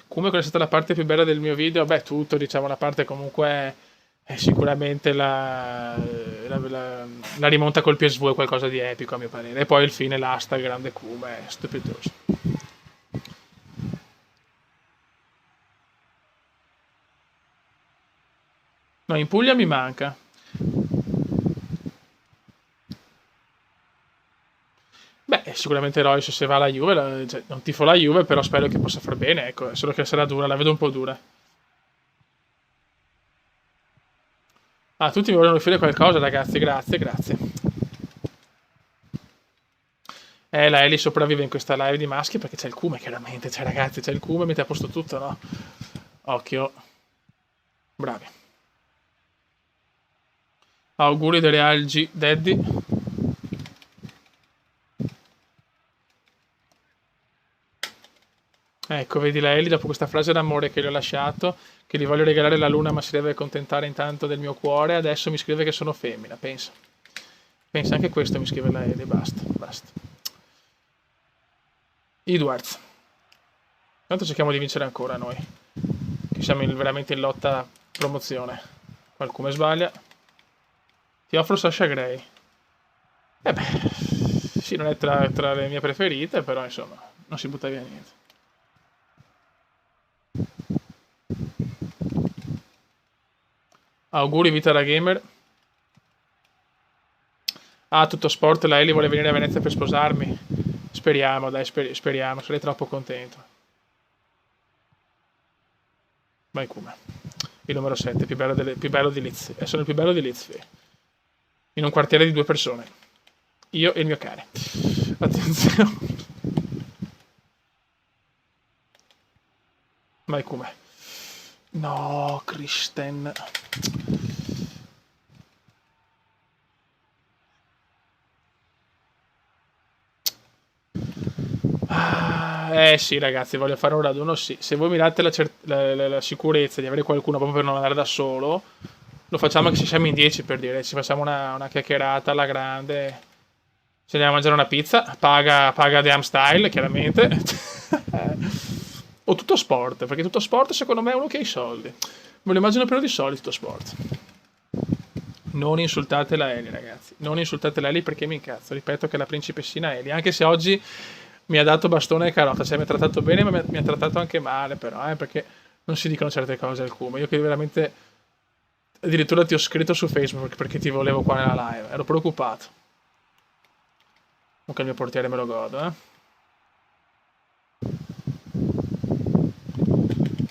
Come qual è stata la parte più bella del mio video? Beh, tutto, diciamo, la parte comunque è sicuramente la rimonta col PSV è qualcosa di epico a mio parere. E poi il fine, l'asta, grande Cume, è strepitoso. No, in Puglia mi manca. Beh, sicuramente Royce se va alla Juve, cioè, non tifo la Juve, però spero che possa far bene, ecco, è solo che sarà dura, la vedo un po' dura. Ah, tutti mi vogliono offrire qualcosa, ragazzi, grazie. La Ellie sopravvive in questa live di maschi perché c'è il cume, chiaramente, cioè ragazzi, c'è il cume, mette a posto tutto, no? Occhio. Bravi. Auguri delle algi, Daddy. Ecco, vedi la Ellie dopo questa frase d'amore che gli ho lasciato, che gli voglio regalare la luna ma si deve accontentare intanto del mio cuore, adesso mi scrive che sono femmina, pensa. Pensa, anche questo mi scrive la Ellie, basta, basta. Edwards. Intanto cerchiamo di vincere ancora noi, che siamo veramente in lotta promozione. Qualcuno sbaglia. Ti offro Sasha Grey. Beh, sì, non è tra le mie preferite, però insomma, non si butta via niente. Auguri vita da gamer. Ah, tutto sport, la Ellie vuole venire a Venezia per sposarmi. Speriamo, dai, speriamo, sarei troppo contento. Vai come? Il numero 7, più bello di Leeds. Sono il più bello di Leeds. In un quartiere di 2 persone. Io e il mio cane. Attenzione. Vai come? No, Kristen. Sì, ragazzi, voglio fare un raduno. Sì. Se voi mi date la sicurezza di avere qualcuno proprio per non andare da solo, lo facciamo anche se siamo in 10 per dire. Ci facciamo una chiacchierata alla grande. Se andiamo a mangiare una pizza, paga The Am Style, chiaramente. O tutto sport, perché tutto sport secondo me è uno che ha i soldi. Me lo immagino pieno di soldi tutto sport. Non insultate la Ellie, ragazzi. Non insultate la Ellie perché mi incazzo. Ripeto che è la principessina Ellie. Anche se oggi mi ha dato bastone e carota. Cioè mi ha trattato bene, ma mi ha trattato anche male, però, perché non si dicono certe cose al cume. Io che veramente... Addirittura ti ho scritto su Facebook perché ti volevo qua nella live. Ero preoccupato. Comunque il mio portiere me lo godo,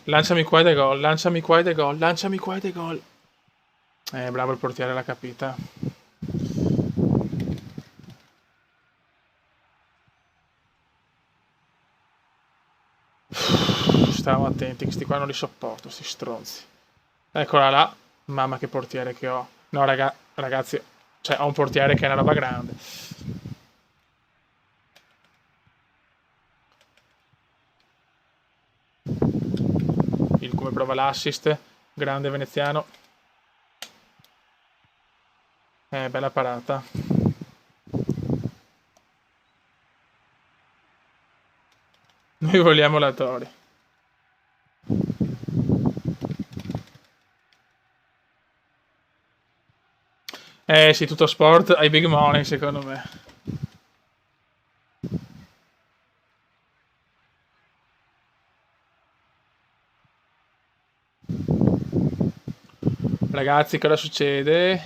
Lanciami qua dei gol, lanciami qua dei gol, lanciami qua dei gol. Bravo il portiere, l'ha capita. Stavamo attenti, questi qua non li sopporto, sti stronzi. Eccola là. Mamma che portiere che ho. No, ragazzi, cioè ho un portiere che è una roba grande. Il come prova l'assist. Grande veneziano. Bella parata. Noi vogliamo la Tori. Sì, tutto sport ai big money secondo me. Ragazzi, cosa succede?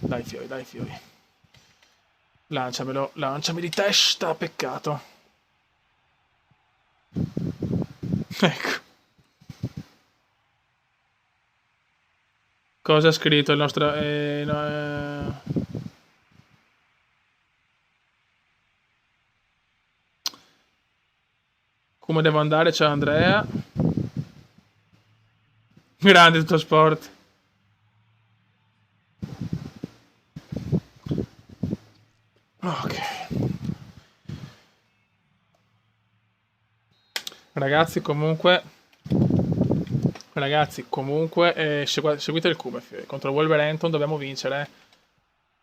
Dai fiori, dai fiori. Lanciamelo, lanciami di testa, peccato. Ecco. Cosa ha scritto il nostro... Come devo andare? Ciao Andrea. Grande tutto sport. Ok. Ragazzi, comunque... seguite il Cume. Contro Wolverhampton dobbiamo vincere.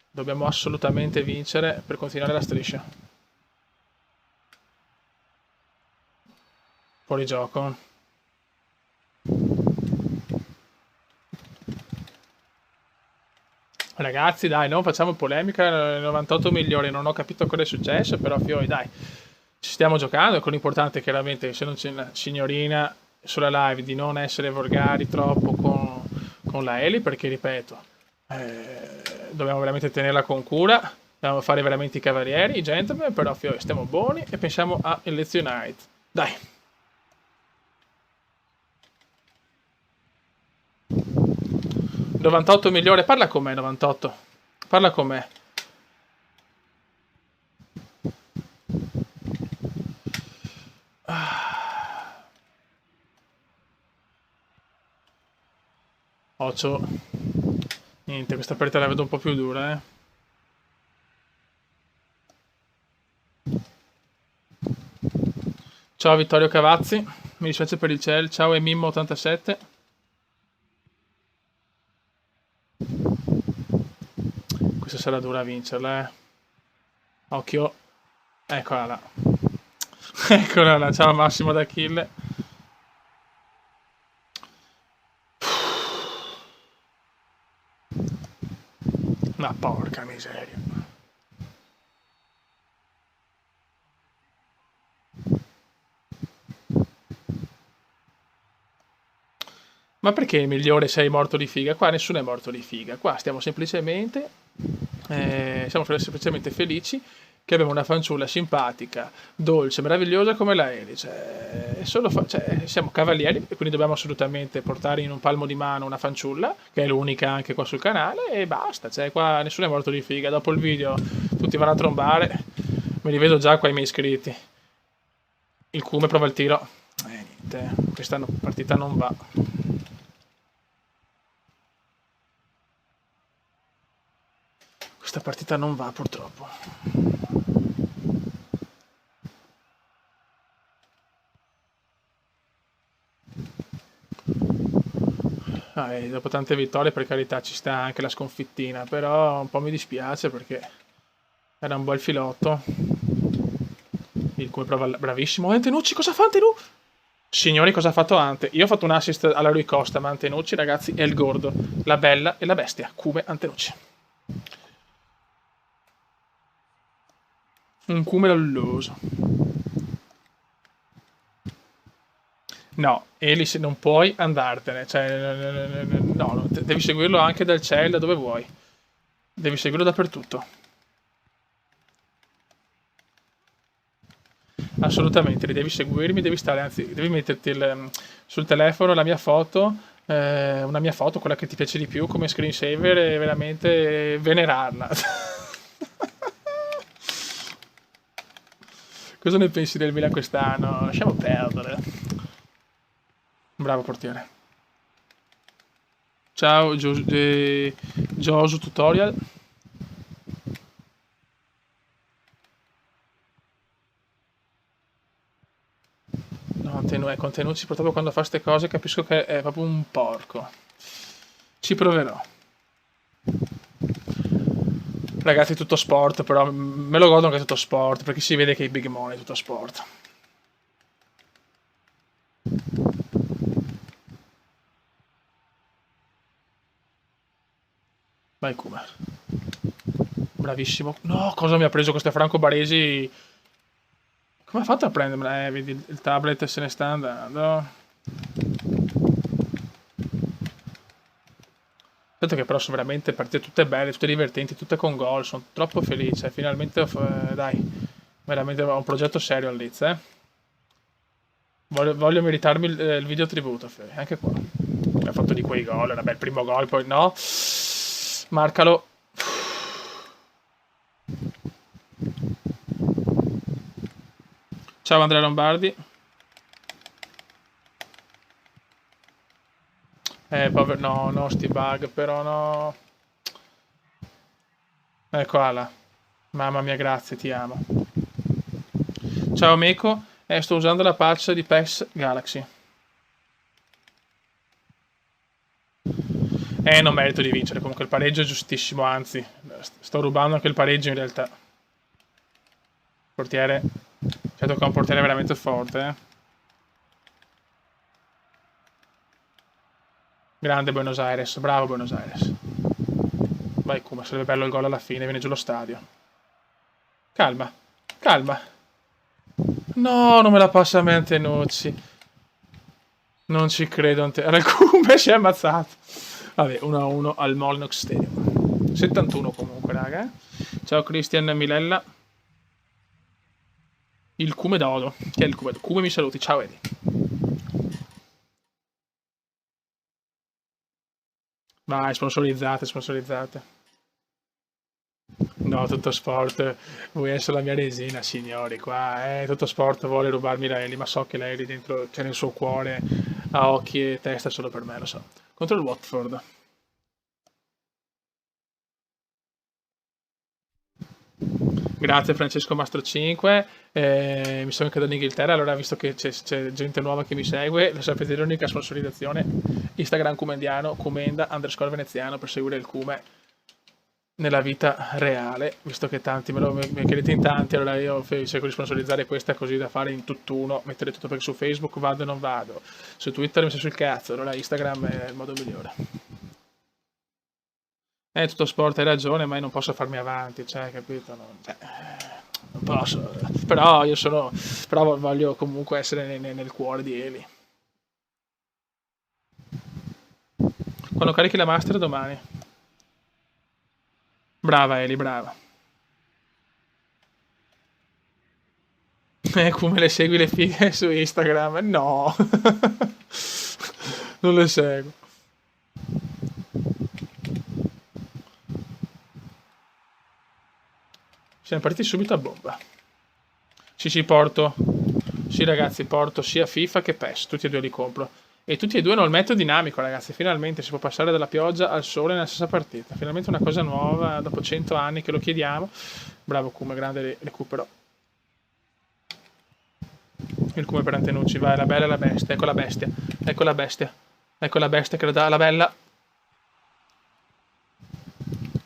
Dobbiamo assolutamente vincere per continuare la striscia. Fuori gioco. Ragazzi, dai, non facciamo polemica. 98 migliori, non ho capito cosa è successo, però fiori, dai. Ci stiamo giocando, con l'importante chiaramente, se non c'è una signorina sulla live, di non essere volgari troppo con la Ellie, perché ripeto, dobbiamo veramente tenerla con cura, dobbiamo fare veramente i cavalieri, i gentleman, però fiori, stiamo buoni e pensiamo a Elezionite. Dai. 98 migliore, parla con me 98. Parla con me. Occhio. Niente, questa partita la vedo un po' più dura, eh. Ciao Vittorio Cavazzi, mi dispiace per il Cell, ciao Emimmo87. Questa sarà dura a vincerla, eh. Occhio. Eccola là. Eccola là, ciao Massimo d'Achille. Ma porca miseria. Ma perché migliore sei morto di figa? Qua nessuno è morto di figa. Qua siamo semplicemente felici che abbiamo una fanciulla simpatica, dolce, meravigliosa come la Eli. Cioè, siamo cavalieri e quindi dobbiamo assolutamente portare in un palmo di mano una fanciulla, che è l'unica anche qua sul canale, e basta. Cioè, qua nessuno è morto di figa. Dopo il video tutti vanno a trombare. Me li vedo già qua i miei iscritti. Il Cume prova il tiro. Niente, questa partita non va. Questa partita non va purtroppo. Dopo tante vittorie per carità ci sta anche la sconfittina, però un po' mi dispiace perché era un bel filotto. Il cui prova bravissimo. Antenucci, cosa fa Antenucci? Signori, cosa ha fatto Ante? Io ho fatto un assist alla Rui Costa, ma Antenucci, ragazzi, è il gordo, la bella e la bestia. Cume Antenucci. Un cume lolloso. No, Elis, non puoi andartene. Cioè, no, devi seguirlo anche dal cielo, da dove vuoi. Devi seguirlo dappertutto. Assolutamente, devi seguirmi, devi stare, anzi, devi metterti sul telefono la mia foto, una mia foto, quella che ti piace di più come screensaver e veramente venerarla. Cosa ne pensi del Milan quest'anno? Lasciamo perdere. Bravo portiere. Ciao Josu Tutorial. No, con Tenucci purtroppo quando fa queste cose capisco che è proprio un porco. Ci proverò. Ragazzi, tutto sport, però me lo godo anche tutto sport, perché si vede che i big money è tutto sport. Vai Kuma. Bravissimo. No, cosa mi ha preso questo Franco Baresi? Come ha fatto a prendermela? Vedi, il tablet se ne sta andando. Aspetta che però sono veramente partite tutte belle, tutte divertenti, tutte con gol. Sono troppo felice. Finalmente, dai, veramente ho un progetto serio al Leeds, eh. Voglio meritarmi il video tributo, anche qua. Ha fatto di quei gol, era bel primo gol, poi no. Marcalo. Ciao Andrea Lombardi. Povero, no, sti bug, però no. Ecco Ala. Mamma mia, grazie, ti amo. Ciao Meco, sto usando la patch di PES Galaxy. Non merito di vincere, comunque il pareggio è giustissimo, anzi, sto rubando anche il pareggio in realtà. Portiere, ci tocca un portiere veramente forte, eh. Grande Buenos Aires, bravo Buenos Aires. Vai come sarebbe bello il gol alla fine, viene giù lo stadio. Calma, calma. No, non me la passa a me Antenucci. Non ci credo, era il Cume, si è ammazzato. Vabbè, 1-1 al Molnox Stadium. 71 comunque, raga. Ciao Christian Milella. Il Cume Dodo. Chi è il Cume? Cume mi saluti. Ciao Edi. Vai, sponsorizzate, sponsorizzate. No, tutto sport. Vuoi essere la mia resina, signori. Qua, tutto sport vuole rubarmi la Eli, ma so che la Eli dentro c'è nel suo cuore, ha occhi e testa solo per me, lo so. Contro il Watford. Grazie Francesco Mastro 5. Mi sono anche dall'Inghilterra, allora visto che c'è gente nuova che mi segue, lo sapete, l'unica sponsorizzazione Instagram Cumendiano, Cumenda _ veneziano, per seguire il Cume nella vita reale, visto che tanti mi chiedete in tanti, allora io cerco di sponsorizzare questa così da fare in tutt'uno, mettere tutto, perché su Facebook vado e non vado, su Twitter mi sto sul cazzo, allora Instagram è il modo migliore. Tutto sport, hai ragione, ma io non posso farmi avanti, cioè, capito? Non posso. Però io sono. Però voglio comunque essere nel cuore di Eli. Quando carichi la master domani. Brava Eli, brava. Come le segui le fighe su Instagram? No. Non le seguo. Siamo partiti subito a bomba. Sì, porto. Sì, ragazzi, porto sia FIFA che PES. Tutti e due li compro. E tutti e due hanno il metodo dinamico, ragazzi. Finalmente si può passare dalla pioggia al sole nella stessa partita. Finalmente una cosa nuova, dopo 100 anni che lo chiediamo. Bravo Kuma, grande recupero. Il Kuma per Antenucci, vai, la bella e la bestia. Ecco la bestia. Ecco la bestia. Ecco la bestia che lo dà la bella.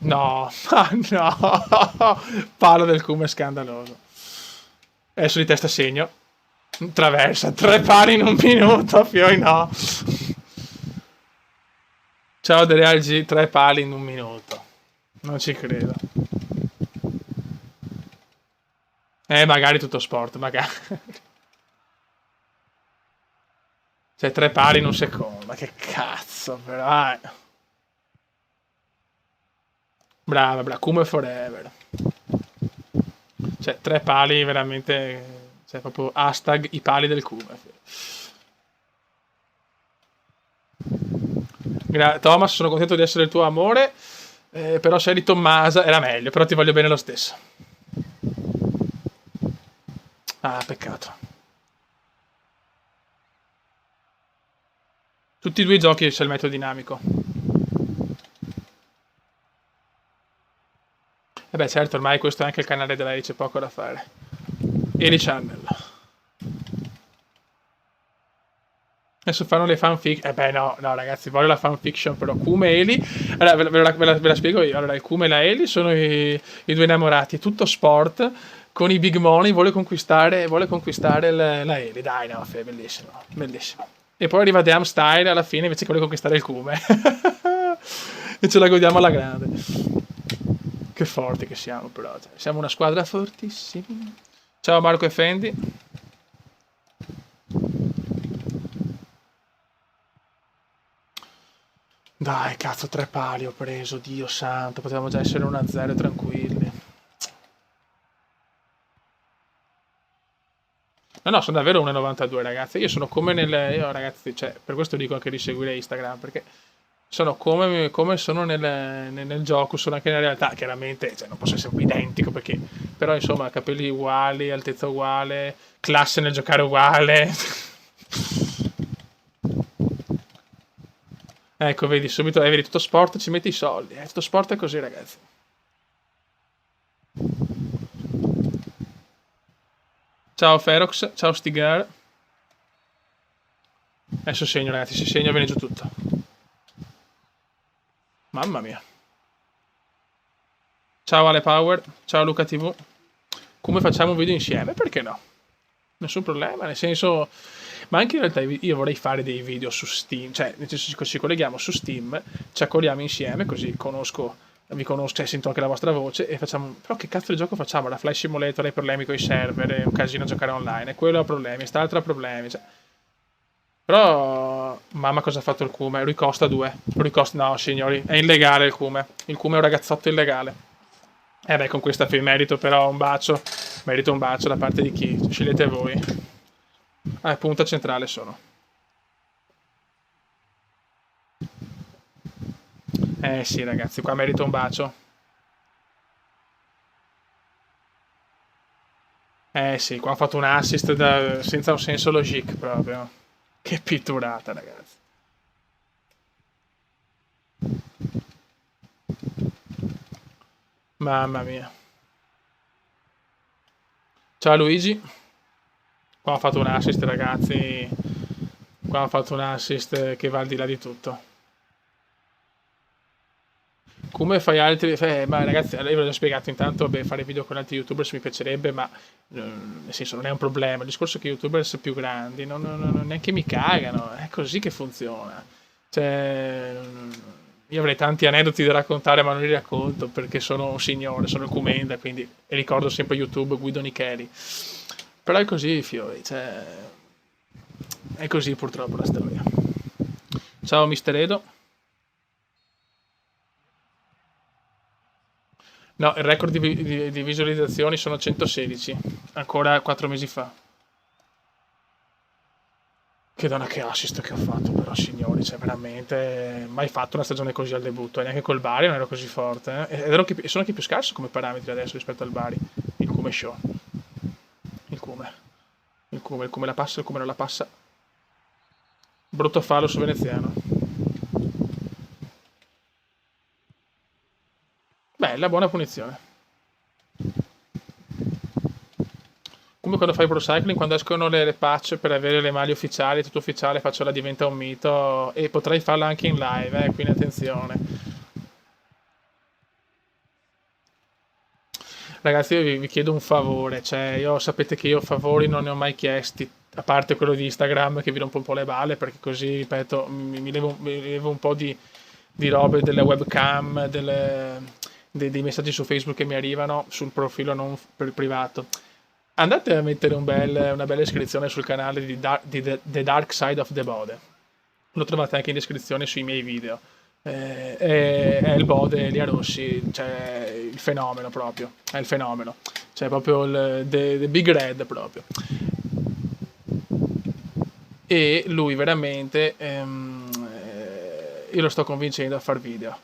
No, no. Palo del Kuma è scandaloso. Adesso di testa segno. Traversa, 3 pali in un minuto, Fioi no. Ciao Dereal G, 3 pali in un minuto. Non ci credo. Magari tutto sport, magari. Cioè 3 pali in un secondo, ma che cazzo, però. Brava, come forever. Cioè 3 pali veramente. Cioè proprio hashtag i pali del Cume. Thomas, sono contento di essere il tuo amore, però se eri Tommasa era meglio, però ti voglio bene lo stesso. Ah, peccato. Tutti e due i giochi c'è il metodo dinamico. E beh, certo, ormai questo è anche il canale della c'è poco da fare. Eli Channel. Adesso fanno le fanfiction. Beh, no, ragazzi, voglio la fanfiction, però Kume e Eli. Allora, ve la spiego io. Allora, il Kume e la Eli sono i due innamorati. È tutto sport. Con i big money vuole conquistare la Eli. Dai, no, è bellissimo. Bellissimo. E poi arriva Damn Style alla fine invece che vuole conquistare il Kume. E ce la godiamo alla grande. Che forti che siamo, però. Siamo una squadra fortissima. Ciao Marco e Fendi. Dai, cazzo, 3 pali ho preso, Dio santo, potevamo già essere 1-0 tranquilli. No, sono davvero 1,92 ragazzi, io sono come io ragazzi, cioè, per questo dico anche di seguire Instagram, perché sono come sono nel gioco, sono anche nella realtà, chiaramente, cioè, non posso essere identico, perché, però insomma, capelli uguali, altezza uguale, classe nel giocare uguale. Ecco, vedi, subito, vedi, tutto sport ci metti i soldi. Tutto sport è così, ragazzi. Ciao Ferox, ciao Stigar. Adesso segno, ragazzi, se segno viene giù tutto. Mamma mia. Ciao Ale Power, ciao Luca TV. Come facciamo un video insieme? Perché no? Nessun problema, nel senso. Ma anche in realtà io vorrei fare dei video su Steam, cioè nel senso ci colleghiamo su Steam, ci accordiamo insieme, così vi conosco, cioè sento anche la vostra voce e facciamo. Però che cazzo di gioco facciamo? La Flight Simulator hai problemi con i server, è un casino giocare online, e quello ha problemi, st'altro ha problemi, cioè. Però, mamma cosa ha fatto il Cume? Lui costa 2. Lui costa. No, signori, è illegale il Cume. Il Cume è un ragazzotto illegale. Beh, con questa merito però un bacio. Merito un bacio da parte di chi? Scegliete voi. Punta centrale sono. Sì, ragazzi, qua merito un bacio. Sì, qua ho fatto un assist senza un senso logique proprio. Che pitturata, ragazzi. Mamma mia. Ciao Luigi. Qua ho fatto un assist, ragazzi. Qua ho fatto un assist che va al di là di tutto. Come fai altri? Ma ragazzi, allora io ve l'ho già spiegato intanto, beh, fare video con altri youtubers mi piacerebbe, ma nel senso non è un problema. Il discorso è che youtubers più grandi neanche mi cagano, è così che funziona. Cioè, io avrei tanti aneddoti da raccontare, ma non li racconto perché sono un signore, sono il Comenda, quindi e ricordo sempre YouTube Guido Nicheli. Però è così, fiori, cioè, è così purtroppo la storia. Ciao Mister Edo. No, il record di visualizzazioni sono 116, ancora 4 mesi fa. Che donna che assist che ho fatto, però signori, cioè veramente mai fatto una stagione così al debutto, e neanche col Bari non ero così forte. Ed sono anche più scarso come parametri adesso rispetto al Bari. Il Cume Show. Il Cume. Il Cume la passa, il Cume non la passa. Brutto fallo su Veneziano. Bella, buona punizione. Come quando fai pro cycling, quando escono le patch per avere le maglie ufficiali, tutto ufficiale, faccio la diventa un mito e potrei farla anche in live, quindi attenzione. Ragazzi, io vi chiedo un favore, cioè io sapete che io favori non ne ho mai chiesti, a parte quello di Instagram che vi rompo un po' le balle, perché così, ripeto, mi levo un po' di robe delle webcam, dei messaggi su Facebook che mi arrivano sul profilo non per privato. Andate a mettere una bella iscrizione sul canale di The Dark Side of the Bode. Lo trovate anche in descrizione sui miei video. È il Bode Elia Rossi, cioè il fenomeno proprio. È il fenomeno. Cioè proprio the Big Red proprio. E lui veramente io lo sto convincendo a far video.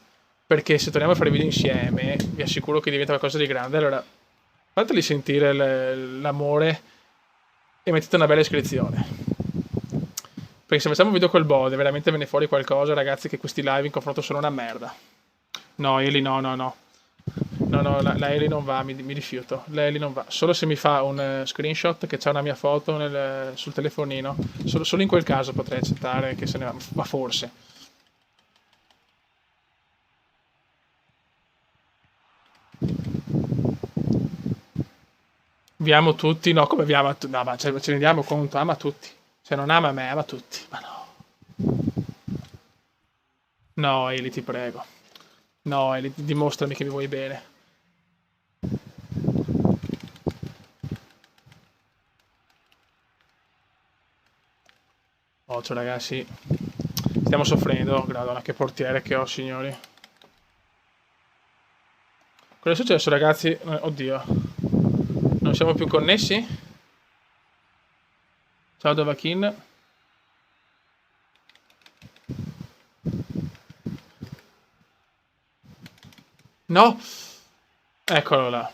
Perché se torniamo a fare video insieme, vi assicuro che diventa qualcosa di grande. Allora, fateli sentire l'amore e mettete una bella iscrizione. Perché se facciamo un video col Bode, veramente viene fuori qualcosa, ragazzi, che questi live in confronto sono una merda. No, Eli no, no, no. No, no, la Eli non va, mi rifiuto. La Eli non va. Solo se mi fa un screenshot che c'è una mia foto sul telefonino. Solo in quel caso potrei accettare che se ne va, ma forse. Vi amo tutti, no, come vi ama tutti? No, ma ce ne rendiamo conto, ama tutti. Cioè non ama me, ama tutti. Ma no. No, Eli, ti prego. No, Eli, dimostrami che mi vuoi bene. Occhio, ragazzi. Stiamo soffrendo. Madonna, che portiere che ho, signori. Cosa è successo, ragazzi? Oddio. Non siamo più connessi? Ciao, Davakin. No! Eccolo là.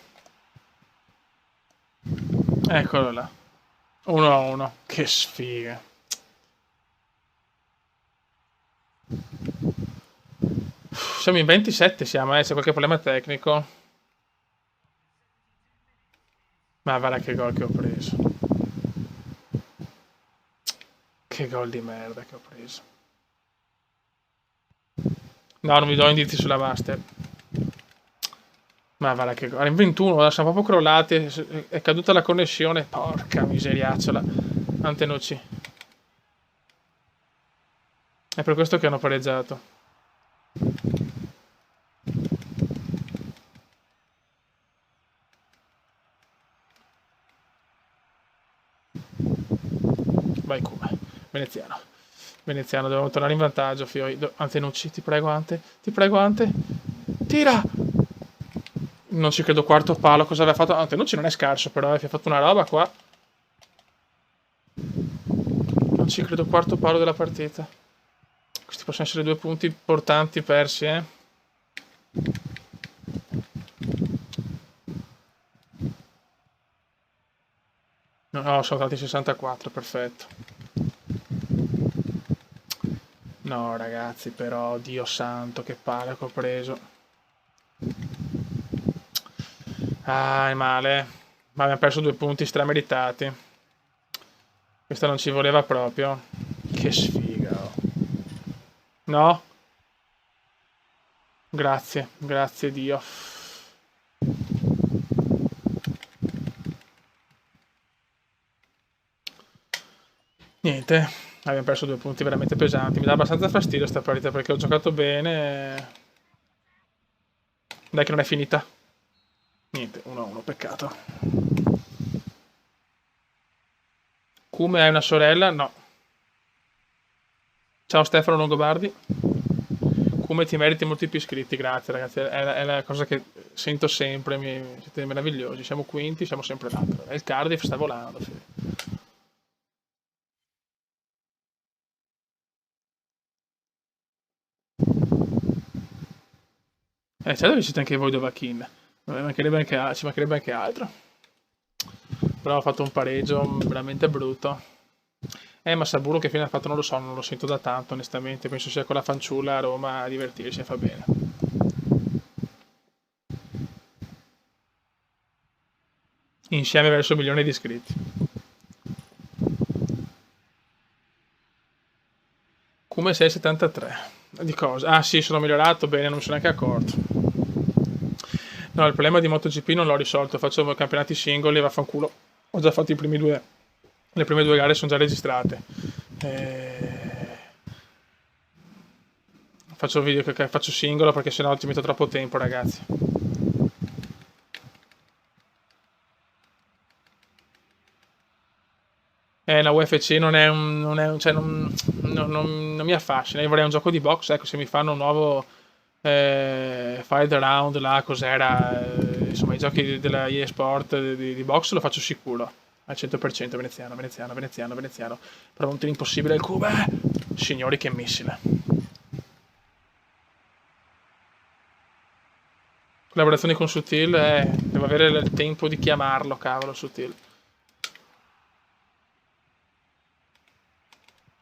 Eccolo là. 1-1. Che sfiga. Siamo in 27, c'è qualche problema tecnico. Ma guarda che gol che ho preso. Che gol di merda che ho preso. No, non vi do indizi sulla master. Ma guarda che gol. In 21, siamo proprio crollati. È caduta la connessione. Porca miseriacciola. Antenucci. È per questo che hanno pareggiato. Vai come. Veneziano. Veneziano, dobbiamo tornare in vantaggio, Fioi. Antenucci, ti prego, Ante. Ti prego, Ante. Tira! Non ci credo, quarto palo. Cosa aveva fatto? Antenucci non è scarso, però ha fatto una roba qua. Non ci credo, quarto palo della partita. Questi possono essere 2 punti importanti persi, eh. No, sono stati 64, perfetto. No, ragazzi, però, Dio santo, che palo che ho preso. Ah, è male. Ma abbiamo perso 2 punti strameritati. Questa non ci voleva proprio. Che sfiga. Oh. No? Grazie, grazie Dio. Niente, abbiamo perso 2 punti veramente pesanti. Mi dà abbastanza fastidio sta partita perché ho giocato bene. Dai che non è finita. Niente, 1-1, peccato. Come hai una sorella? No. Ciao Stefano Longobardi. Come ti meriti molti più iscritti, grazie ragazzi. È la cosa che sento sempre. Siete meravigliosi. Siamo quinti, siamo sempre là. E il Cardiff sta volando. Sì. Certo che siete anche voi Dovachin. Ci mancherebbe anche altro. Però ho fatto un pareggio veramente brutto. Ma Saburo che fine ha fatto non lo so, non lo sento da tanto onestamente. Penso sia con la fanciulla a Roma a divertirsi e fa bene. Insieme verso 1 milione di iscritti. Come 673. Di cosa? Ah sì, sono migliorato, bene, non mi sono neanche accorto. No, il problema di MotoGP non l'ho risolto, faccio campionati singoli e vaffanculo. Ho già fatto i primi due. Le prime 2 gare sono già registrate. Eh, Faccio video che faccio singolo perché sennò ci metto troppo tempo, ragazzi. La UFC cioè non mi affascina. Io vorrei un gioco di box, ecco, se mi fanno un nuovo Fight Around, là, cos'era, insomma, i giochi della EA Sport di box lo faccio sicuro. Al 100% veneziano, veneziano, veneziano, veneziano. Però un tiro impossibile il Cube. Signori, che missile. Collaborazione con Sutil, devo avere il tempo di chiamarlo, cavolo, Sutil.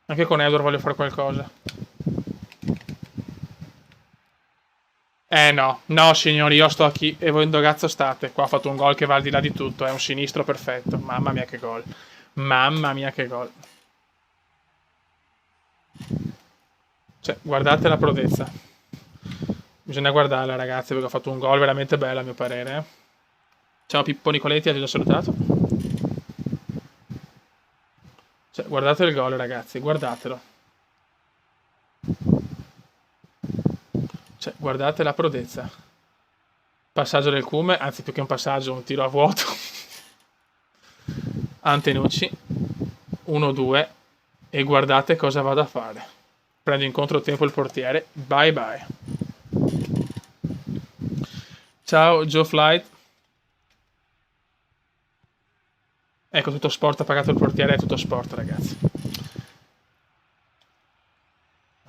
Anche con Edward voglio fare qualcosa. No, no signori, io sto qui e voi dove cazzo state? Qua ho fatto un gol che va al di là di tutto, è un sinistro perfetto. Mamma mia che gol. Mamma mia che gol. Cioè, guardate la prodezza. Bisogna guardarla ragazzi perché ho fatto un gol veramente bello a mio parere. Ciao Pippo Nicoletti, ti ho già salutato. Cioè, guardate il gol ragazzi, guardatelo. Cioè, guardate la prodezza. Passaggio del Cume, anzi più che un passaggio, un tiro a vuoto. Antenucci, 1-2 e guardate cosa vado a fare. Prendo in controtempo il portiere, bye bye. Ciao Joe Flight. Ecco, tutto sport ha pagato il portiere, è tutto sport ragazzi.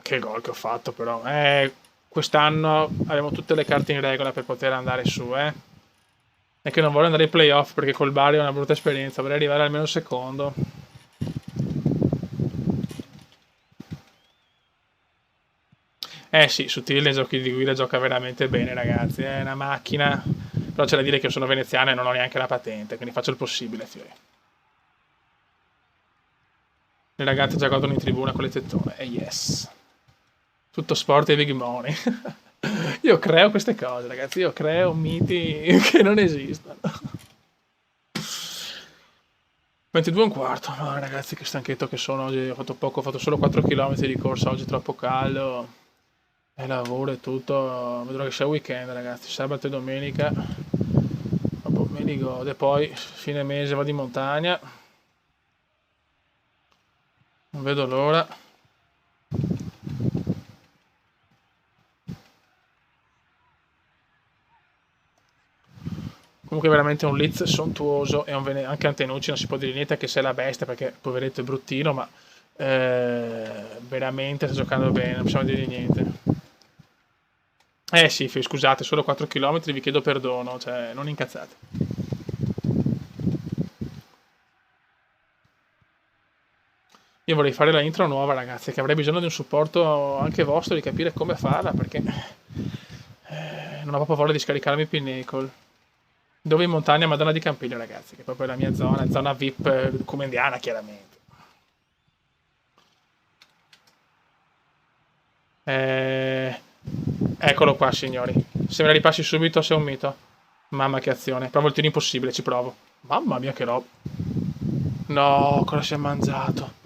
Che gol che ho fatto però. Quest'anno abbiamo tutte le carte in regola per poter andare su, eh. È che non voglio andare ai playoff perché col Bari è una brutta esperienza, vorrei arrivare almeno secondo. Sì, Sutil nei giochi di guida gioca veramente bene, ragazzi. È una macchina. Però c'è da dire che io sono veneziano e non ho neanche la patente, quindi faccio il possibile, fiori. Le ragazze già godono in tribuna con le tettone. Yes. Tutto sport e big money. Io creo queste cose, ragazzi. Io creo miti che non esistono. 22 e un quarto. Ah, ragazzi, che stanchetto che sono oggi. Ho fatto poco, ho fatto solo 4 km di corsa. Oggi è troppo caldo. E lavoro e tutto. Vedrò che sia weekend, ragazzi. Sabato e domenica. Dopo me li gode. Poi, fine mese, vado in montagna. Non vedo l'ora. Comunque veramente un Leeds sontuoso e anche Antenucci non si può dire niente anche se è la bestia perché poveretto è bruttino ma veramente sta giocando bene, non possiamo dire niente. Sì, scusate, solo 4 km vi chiedo perdono, cioè non incazzate. Io vorrei fare la intro nuova ragazzi, che avrei bisogno di un supporto anche vostro di capire come farla perché non ho proprio voglia di scaricarmi Pinnacle. Dove in montagna Madonna di Campiglio, ragazzi, che è proprio la mia zona VIP comendiana, chiaramente. Eccolo qua, signori. Se me la ripassi subito, sei un mito. Mamma che azione. Provo il tiro impossibile, ci provo. Mamma mia che roba. No, cosa si è mangiato?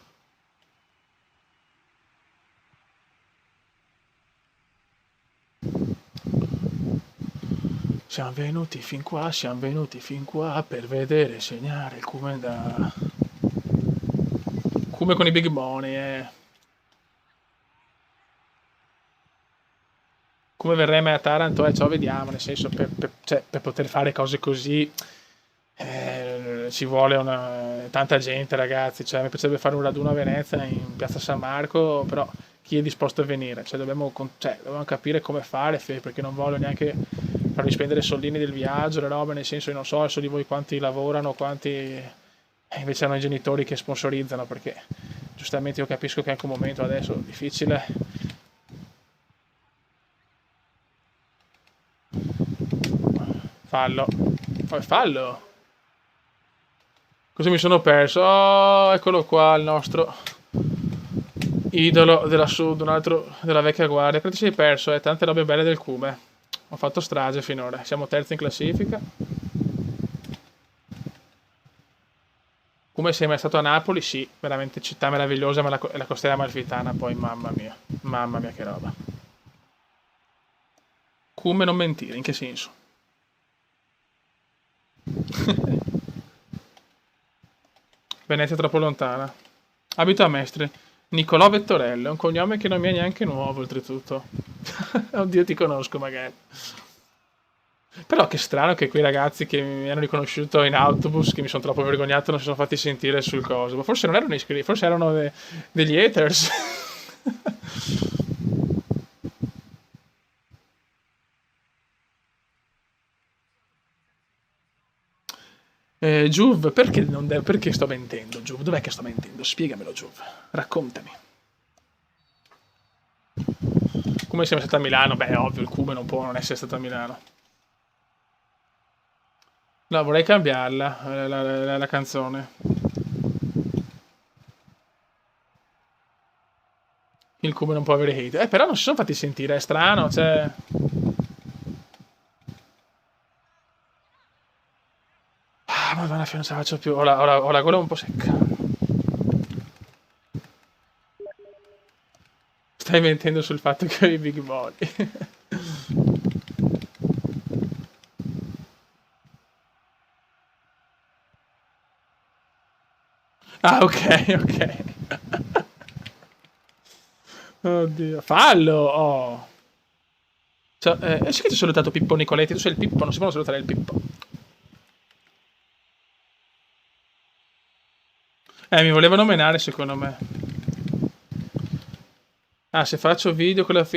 Siamo venuti fin qua per vedere segnare il Cume da... Cume con i big money, Come verremo a Taranto, ciò vediamo, nel senso, cioè, per poter fare cose così ci vuole tanta gente, ragazzi. Cioè, mi piacerebbe fare un raduno a Venezia in piazza San Marco, però chi è disposto a venire? Cioè, dobbiamo capire come fare, perché non voglio neanche farvi spendere soldini del viaggio, le robe, nel senso, io non so adesso di voi quanti lavorano, quanti invece hanno i genitori che sponsorizzano, perché giustamente io capisco che è anche un momento adesso difficile. Fallo. Fallo. Cosa mi sono perso? Oh, eccolo qua, il nostro idolo della Sud, un altro della vecchia guardia. Credo ti sei perso, tante robe belle del Cume. Ho fatto strage finora. Siamo terzi in classifica. Come sei mai stato a Napoli? Sì, veramente città meravigliosa, ma la costiera amalfitana poi, mamma mia che roba. Cume non mentire, in che senso? Venezia è troppo lontana. Abito a Mestre. Nicolò Vettorello, è un cognome che non mi è neanche nuovo, oltretutto. Oddio, ti conosco magari. Però che strano che quei ragazzi che mi hanno riconosciuto in autobus, che mi sono troppo vergognato, non si sono fatti sentire sul coso. Ma forse non erano iscritti, forse erano degli haters. Juve, perché sto mentendo, Juve? Dov'è che sto mentendo? Spiegamelo, Juve. Raccontami. Come siamo stati a Milano? Beh, ovvio, il Cume non può non essere stato a Milano. No, vorrei cambiarla, la canzone. Il Cume non può avere hate. Però non si sono fatti sentire, è strano, cioè... Ah, madonna, non ce la faccio più. Ho la gola un po' secca. Stai mentendo sul fatto che ho i big money. Ah, ok, ok. Oddio. Fallo! Oh. Cioè, sì che ti ho salutato Pippo Nicoletti, tu sei il Pippo, non si può salutare il Pippo. Mi volevano menare secondo me. Ah, se faccio video con la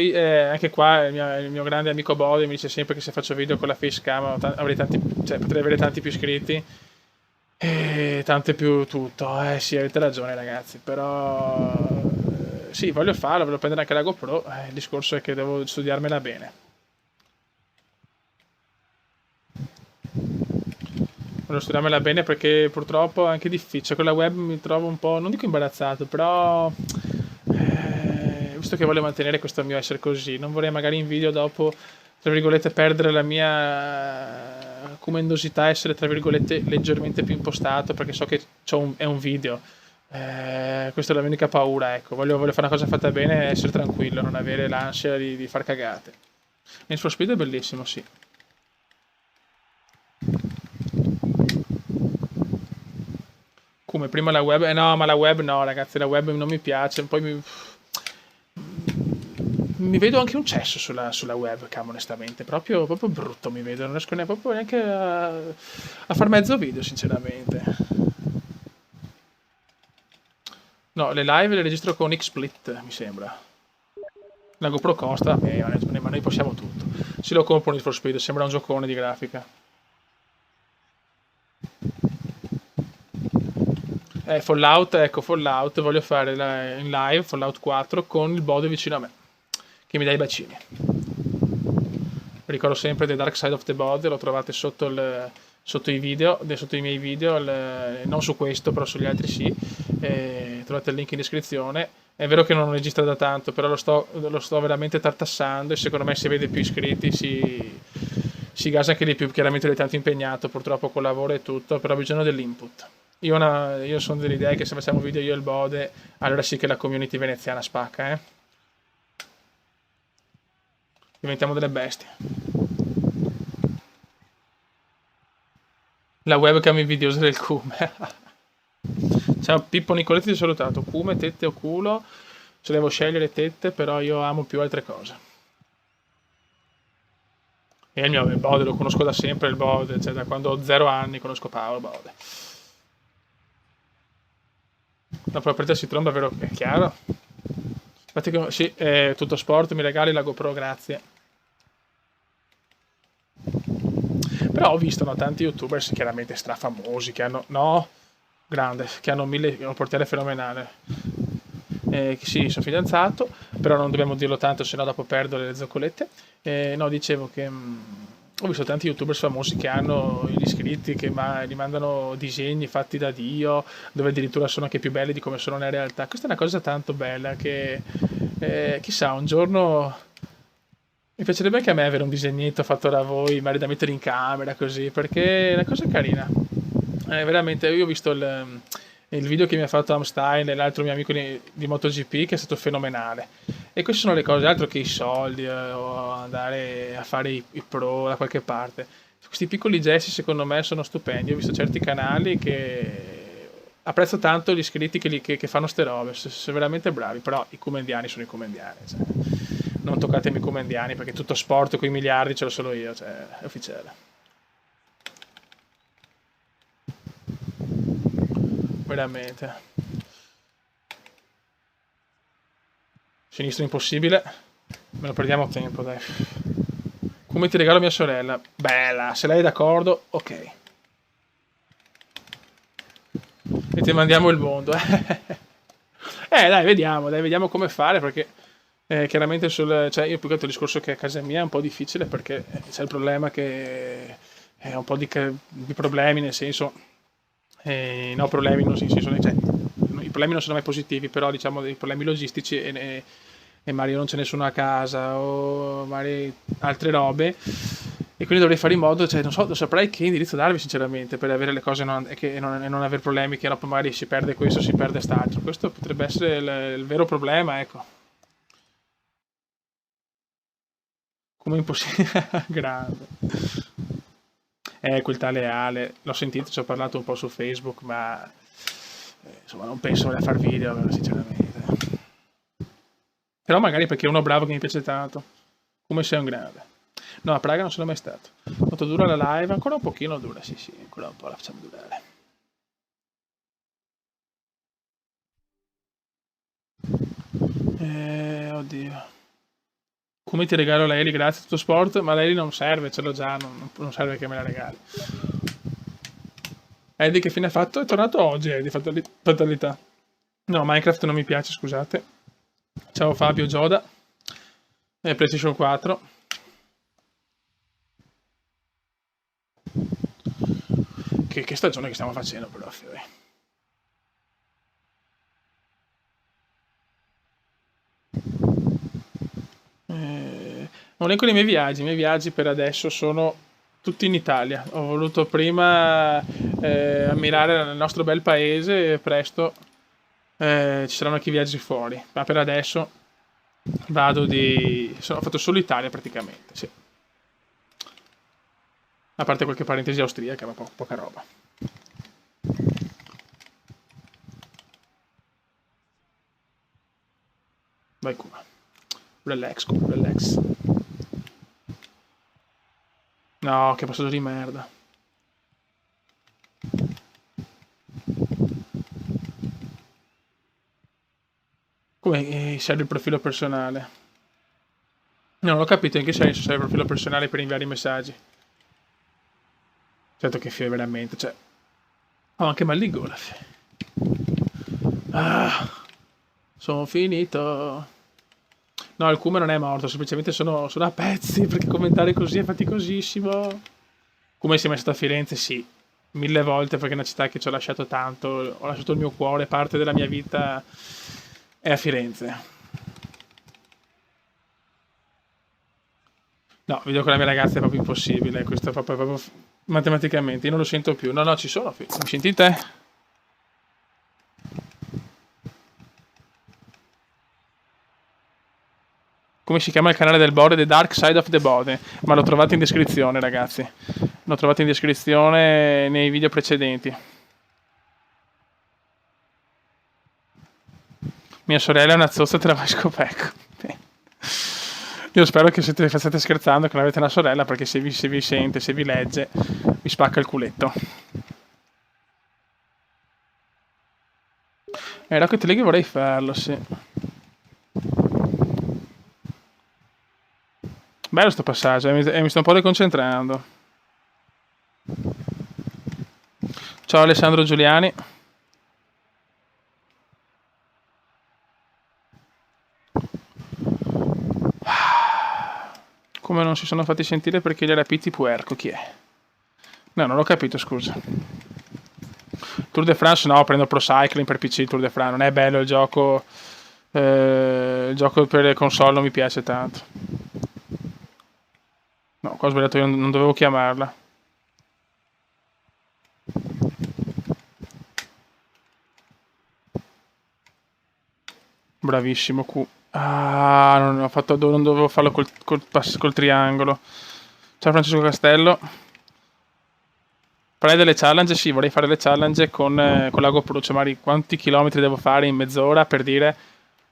anche qua il mio grande amico Bode mi dice sempre che se faccio video con la facecam avrei cioè, potrei avere tanti più iscritti e tante più tutto. Sì, avete ragione ragazzi, però sì, voglio farlo, voglio prendere anche la GoPro, il discorso è che devo studiarmela bene. Voglio studiarmela bene perché purtroppo è anche difficile. Con la web mi trovo un po', non dico imbarazzato, però visto che voglio mantenere questo mio essere così, non vorrei magari in video dopo, tra virgolette, perdere la mia comendosità, essere, tra virgolette, leggermente più impostato, perché so che è un video. Questa è la mia unica paura, ecco. Voglio fare una cosa fatta bene e essere tranquillo, non avere l'ansia di far cagate. Need for Speed è bellissimo, sì. Come prima la web? No, ma la web no, ragazzi, la web non mi piace. Poi mi vedo anche un cesso sulla webcam, onestamente. Proprio brutto mi vedo. Non riesco proprio neanche a far mezzo video, sinceramente. No, le live le registro con XSplit, mi sembra. La GoPro costa, ma noi possiamo tutto. Se lo compro Need for Speed, sembra un giocone di grafica. Fallout, ecco, Fallout, voglio fare in live Fallout 4 con il Bode vicino a me, che mi dà i bacini. Ricordo sempre The Dark Side of the Bode, lo trovate sotto sotto sotto i miei video, non su questo, però sugli altri sì. Trovate il link in descrizione. È vero che non registra da tanto, però lo sto veramente tartassando e secondo me se vede più iscritti si gasa anche di più. Chiaramente lui è tanto impegnato, purtroppo col lavoro e tutto, però ha bisogno dell'input. Io sono dell'idea che se facciamo video io e il Bode, allora sì che la community veneziana spacca, eh. Diventiamo delle bestie. La webcam invidiosa del Cume. Ciao Pippo Nicoletti, ti ho salutato. Cume, tette o culo? Se devo scegliere tette, però io amo più altre cose. E il Bode lo conosco da sempre, il Bode, cioè da quando ho 0 anni conosco Paolo Bode. La proprietà si tromba, vero? È chiaro? Infatti, sì, tutto sport, mi regali la GoPro, grazie. Però ho visto, no, tanti youtubers chiaramente strafamosi che hanno, no, grande, che hanno un portiere fenomenale. Sì, sono fidanzato, però non dobbiamo dirlo tanto, sennò dopo perdo le zoccolette. No, dicevo che ho visto tanti youtubers famosi che hanno gli iscritti che gli mandano disegni fatti da Dio, dove addirittura sono anche più belli di come sono nella realtà. Questa è una cosa tanto bella che chissà, un giorno mi piacerebbe anche a me avere un disegnetto fatto da voi, magari da mettere in camera così, perché è una cosa carina. Veramente, io ho visto il video che mi ha fatto Amstein e l'altro mio amico di MotoGP che è stato fenomenale. E queste sono le cose, altro che i soldi o andare a fare i pro da qualche parte. Questi piccoli gesti secondo me sono stupendi. Ho visto certi canali che apprezzo tanto gli iscritti che fanno ste robe, sono veramente bravi, però i comendiani sono i comendiani. Cioè, non toccatemi i comendiani perché tutto sport con i miliardi ce l'ho solo io, cioè, è ufficiale. Veramente. Sinistro impossibile. Me lo perdiamo tempo, dai. Come ti regalo mia sorella? Bella, se lei è d'accordo, ok. E ti mandiamo il mondo. Dai, vediamo come fare perché chiaramente cioè io più che altro il discorso che a casa mia è un po' difficile perché c'è il problema che è un po' di problemi, nel senso no problemi non senso, cioè, i problemi non sono mai positivi, però diciamo dei problemi logistici e magari non c'è nessuno a casa o magari altre robe e quindi dovrei fare in modo, cioè non saprei che indirizzo darvi sinceramente per avere le cose e non avere problemi che dopo magari si perde questo, si perde quest'altro. Questo potrebbe essere il vero problema, ecco. Come impossibile. Grande. Quel tale Ale, l'ho sentito, ci ho parlato un po' su Facebook, ma insomma non penso voglia far video, sinceramente. Però magari perché è uno bravo che mi piace tanto. Come sei un grande. No, a Praga non sono mai stato. Quanto dura la live? Ancora un pochino dura, sì, ancora un po' la facciamo durare. Oddio. Come ti regalo l'aereo grazie a tutto sport? Ma l'aereo non serve, ce l'ho già, non serve che me la regali. Eddie che fine ha fatto? È tornato oggi, Eddie, fatalità. No, Minecraft non mi piace, scusate. Ciao Fabio Gioda. PlayStation 4. Che stagione che stiamo facendo, però, Fiori. Non leggo i miei viaggi per adesso sono tutti in Italia. Ho voluto prima ammirare il nostro bel paese e presto ci saranno anche i viaggi fuori. Ma per adesso ho fatto solo Italia praticamente, sì. A parte qualche parentesi austriaca, ma poca roba. Vai Kuma. Relax, Kuma, relax. No, che passaggio di merda. Come serve il profilo personale? No, non ho capito in che senso serve il profilo personale per inviare i messaggi. Certo che fie veramente, cioè... Ho anche mal di gola, fie. Ah, sono finito. No, il Kuma non è morto, semplicemente sono a pezzi, perché commentare così è faticosissimo. Come sei mai stato a Firenze? Sì, 1000 volte perché è una città che ci ho lasciato tanto, ho lasciato il mio cuore, parte della mia vita è a Firenze. No, vedo con la mia ragazza è proprio impossibile, questo è proprio matematicamente, io non lo sento più. No, no, ci sono, mi senti te? Come si chiama il canale del Bode? The Dark Side of the Bode, ma lo trovate in descrizione, ragazzi. Lo trovate in descrizione nei video precedenti. Mia sorella è una zozza, te la vai scoperto. Io spero che state scherzando, che non avete una sorella, perché se vi sente, se vi legge, vi spacca il culetto. Rocket League vorrei farlo, sì. Bello sto passaggio, mi sto un po' deconcentrando. Ciao Alessandro Giuliani. Come non si sono fatti sentire perché li ha rapiti puerco, chi è? No, non l'ho capito, scusa. Tour de France no, prendo Pro Cycling per PC, Tour de France, non è bello il gioco per le console non mi piace tanto. No, qua ho sbagliato io, non dovevo chiamarla. Bravissimo Q. Ah, non dovevo farlo col triangolo. Ciao Francesco Castello. Farei delle challenge? Sì, vorrei fare le challenge con la GoPro, cioè magari quanti chilometri devo fare in mezz'ora per dire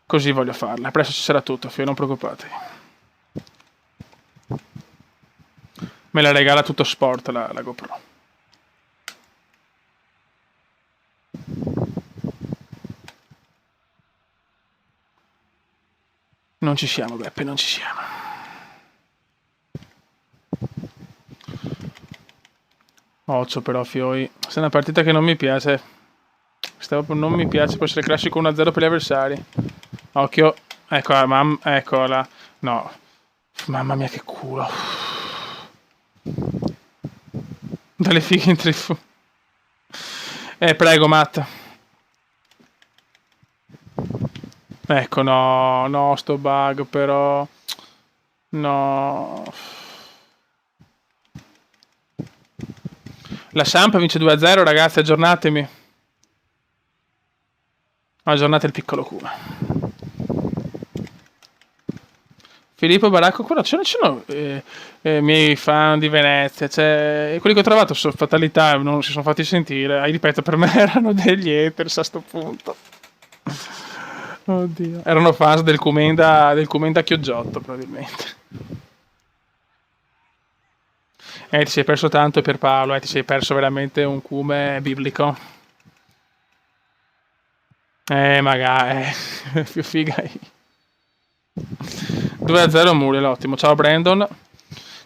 così voglio farla. Presto ci sarà tutto, Fio, non preoccupatevi. Me la regala tutto sport la GoPro. Non ci siamo, Beppe, non ci siamo. Occhio però, Fioi. Se è una partita che non mi piace. Non mi piace, può essere classico 1-0 per gli avversari. Occhio. Eccola, eccola. No. Mamma mia che culo. Dalle fighe in trifù. Prego, Matt. Ecco, no, no, sto bug però. No. La Samp vince 2-0, ragazzi, aggiornatemi. Aggiornate il piccolo Kuma. Filippo Baracco, qua ce ne sono miei fan di Venezia, cioè, quelli che ho trovato su fatalità non si sono fatti sentire, ripeto, per me erano degli haters a sto punto. Oddio. Erano fans del Comenda Chioggiotto, probabilmente. Ti sei perso tanto per Paolo, ti sei perso veramente un cume biblico. Magari, più figa io. 2-0 Muriel, ottimo. Ciao Brandon.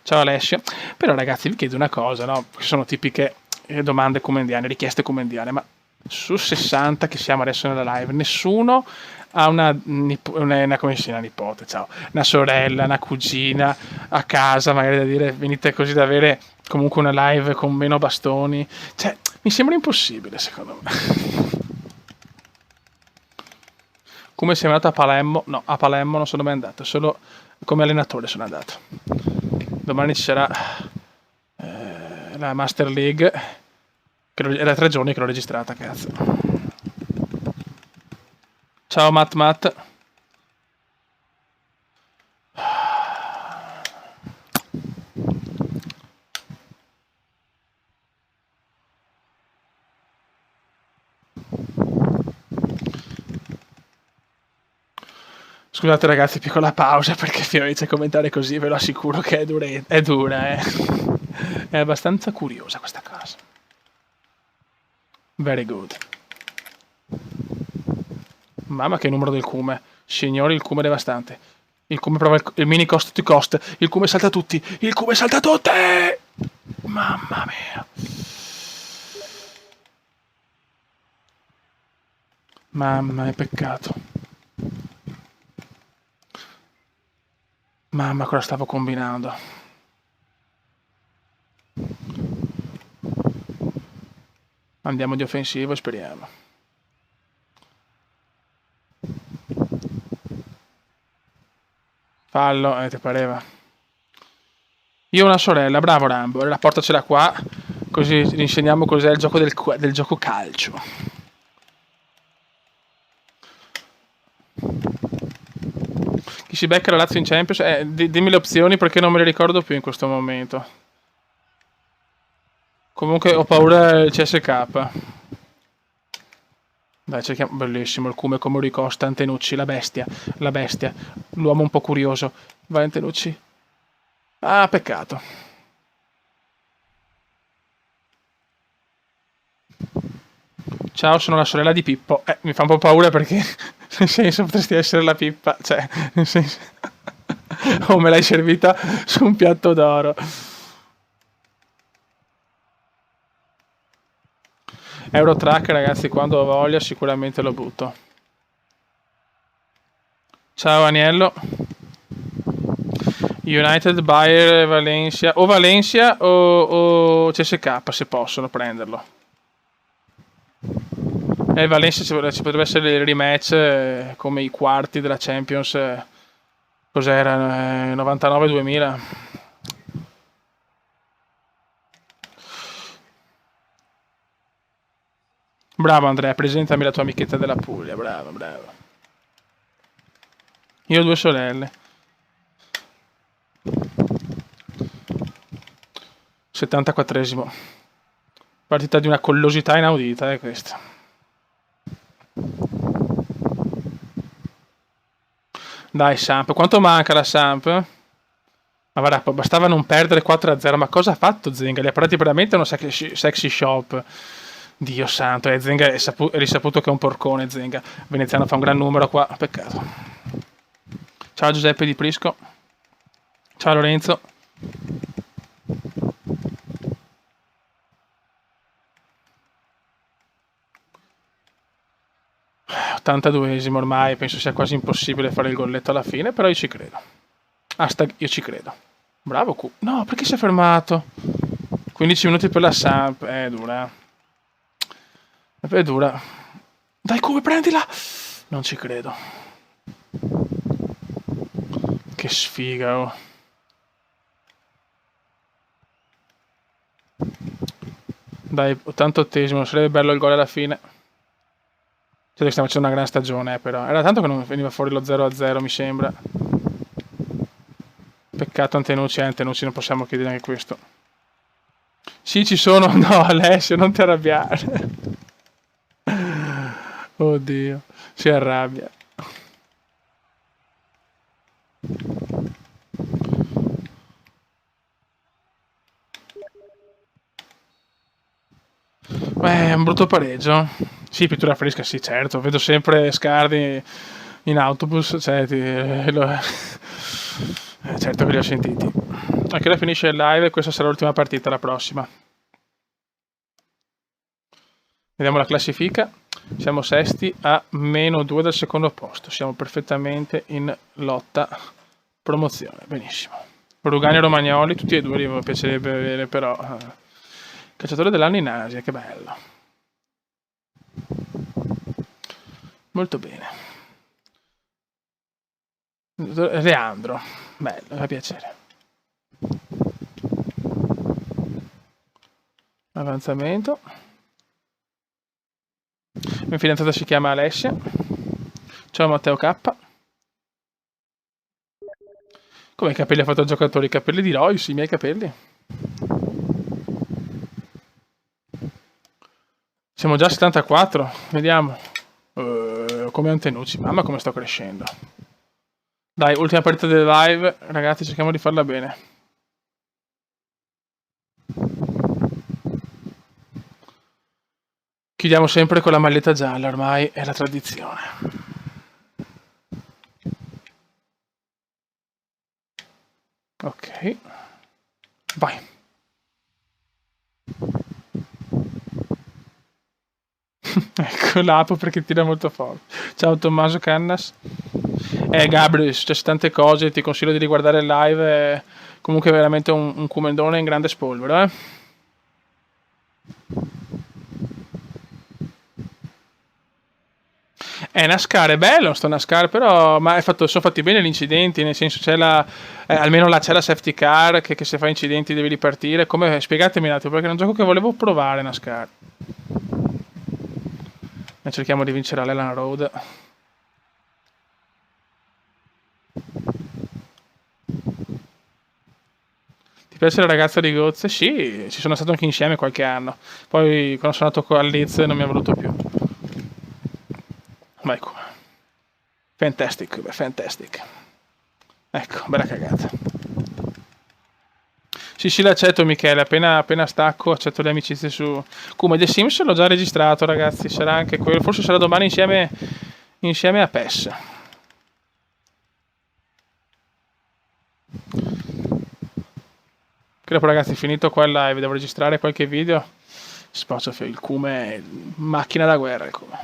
Ciao Alessia. Però ragazzi vi chiedo una cosa, no? Sono tipiche domande comendiane, richieste comendiane, ma su 60 che siamo adesso nella live, nessuno ha una nipote, ciao, una sorella, una cugina a casa, magari da dire venite così da avere comunque una live con meno bastoni. Cioè, mi sembra impossibile secondo me. Come sei andato a Palermo? No, a Palermo non sono mai andato, solo come allenatore sono andato. Domani ci sarà la Master League, che era 3 giorni che l'ho registrata, cazzo. Ciao Matt. Scusate ragazzi, piccola pausa perché Fiorizza a commentare così ve lo assicuro che è dura, eh. È abbastanza curiosa questa cosa. Very good. Mamma che numero del cume. Signori, il cume devastante. Il cume prova il mini cost to cost. Il cume salta tutti. Il cume salta tutti! Mamma mia. Mamma, è peccato. Mamma, cosa stavo combinando. Andiamo di offensivo e speriamo. Fallo, ti pareva? Io ho una sorella, bravo Rambo. Allora portacela qua, così gli insegniamo cos'è il gioco del gioco calcio. Chi si becca la Lazio in Champions? Dimmi le opzioni perché non me le ricordo più in questo momento. Comunque ho paura del CSK. Dai, cerchiamo. Bellissimo il cume come ricosta Antenucci, la bestia, l'uomo un po' curioso. Vai Antenucci. Ah, peccato. Ciao, sono la sorella di Pippo. Mi fa un po' paura perché, nel senso, potresti essere la Pippa. Cioè, nel senso... o me l'hai servita su un piatto d'oro. Eurotrack, ragazzi, quando ho voglia sicuramente lo butto. Ciao, Aniello. United, Bayern, Valencia. O Valencia o CSK, se possono prenderlo. Il Valencia ci potrebbe essere il rematch come i quarti della Champions. Cos'era? 99-2000. Bravo Andrea, presentami la tua amichetta della Puglia. Bravo, bravo. Io ho 2 sorelle. 74esimo. Partita di una collosità inaudita, questa. Dai, Samp. Quanto manca la Samp? Ma guarda, bastava non perdere 4-0. Ma cosa ha fatto Zenga? Li ha parati veramente uno sexy shop. Dio santo, Zenga è risaputo che è un porcone, Zenga. Veneziano fa un gran numero qua, peccato. Ciao Giuseppe Di Prisco. Ciao Lorenzo. 82esimo ormai, penso sia quasi impossibile fare il golletto alla fine, però io ci credo. Hashtag io ci credo. Bravo Q. No, perché si è fermato? 15 minuti per la Samp. È dura. È dura. Dai Q, prendila! Non ci credo. Che sfiga, oh. Dai, 88esimo, sarebbe bello il gol alla fine. Cioè, stiamo facendo una gran stagione, però. Era tanto che non veniva fuori lo 0-0, mi sembra. Peccato Antenucci, Antenucci, non possiamo chiedere anche questo. Sì, ci sono. No, Alessio, non ti arrabbiare. Oddio, si arrabbia. È un brutto pareggio. Sì, pittura fresca, sì, certo. Vedo sempre Scardi in autobus, cioè, certo che li ho sentiti. A che ora finisce il live? Questa sarà l'ultima partita, la prossima. Vediamo la classifica. Siamo sesti a -2 dal secondo posto. Siamo perfettamente in lotta promozione. Benissimo. Rugani e Romagnoli, tutti e due mi piacerebbe avere, però... Calciatore dell'anno in Asia, che bello. Molto bene. Leandro, bello, mi fa piacere. Avanzamento. Mia fidanzata si chiama Alessia. Ciao Matteo K. Come i capelli ha fatto il giocatore? I capelli di Royce, i miei capelli. Siamo già a 74, vediamo. Come Antenucci, mamma come sto crescendo. Dai, ultima partita del live, ragazzi, cerchiamo di farla bene. Chiudiamo sempre con la maglietta gialla, ormai è la tradizione. Ok. Vai. Ecco l'apo perché tira molto forte. Ciao Tommaso Cannas. Gabriel, successe tante cose, ti consiglio di riguardare il live. È comunque veramente un cumendone in grande spolvero, NASCAR è bello, sto NASCAR, però ma sono fatti bene gli incidenti, nel senso c'è almeno là c'è la safety car che se fa incidenti devi ripartire. Come, spiegatemi un attimo, perché è un gioco che volevo provare NASCAR. E cerchiamo di vincere l'Elan Road. Ti piace la ragazza di Gozze? Sì, ci sono stato anche insieme qualche anno. Poi quando sono andato al Leeds non mi ha voluto più. Ma ecco. Fantastic, fantastic. Ecco, bella cagata. Sì, l'accetto Michele, appena stacco accetto le amicizie su... Come The Sims l'ho già registrato ragazzi, sarà anche quello, forse sarà domani insieme a PES. Che dopo ragazzi, finito qua il live, devo registrare qualche video. Il Cume è macchina da guerra, il Cume.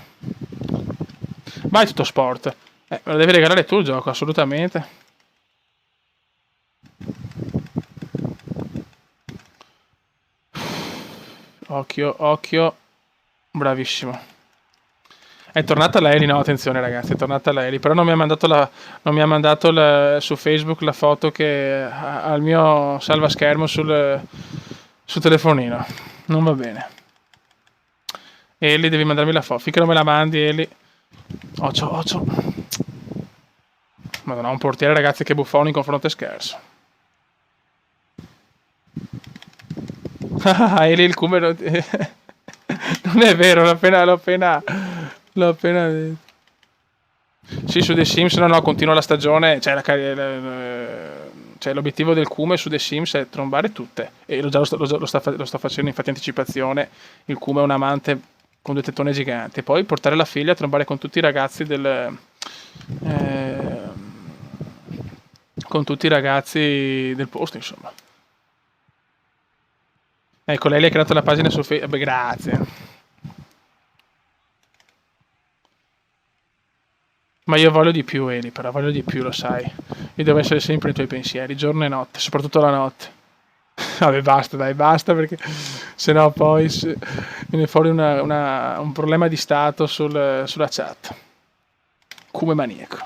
Vai tutto sport. Me lo devi regalare tu il gioco, assolutamente. Occhio, occhio. Bravissimo. È tornata la Eli, no, attenzione ragazzi, è tornata la Eli, però non mi ha mandato su Facebook la foto che ha il mio salvaschermo sul telefonino. Non va bene. Eli, devi mandarmi la foto, finché non me la mandi, Eli. Occhio. Madonna, un portiere ragazzi che buffone in confronto è scherzo. Eli il Cume non è vero, l'ho appena detto. Sì, su The Sims no, continua la stagione, cioè, l'obiettivo del Cume su The Sims è trombare tutte, e lo sto facendo infatti anticipazione. Il Cume è un amante con 2 tettone giganti, e poi portare la figlia a trombare con tutti i ragazzi del posto, insomma. Ecco, lei ha creato la pagina su Facebook, grazie. Ma io voglio di più, Eli, però voglio di più, lo sai. Io devo essere sempre nei tuoi pensieri, giorno e notte, soprattutto la notte. Vabbè, basta, perché sennò poi viene fuori un problema di stato sulla chat. Come maniaco.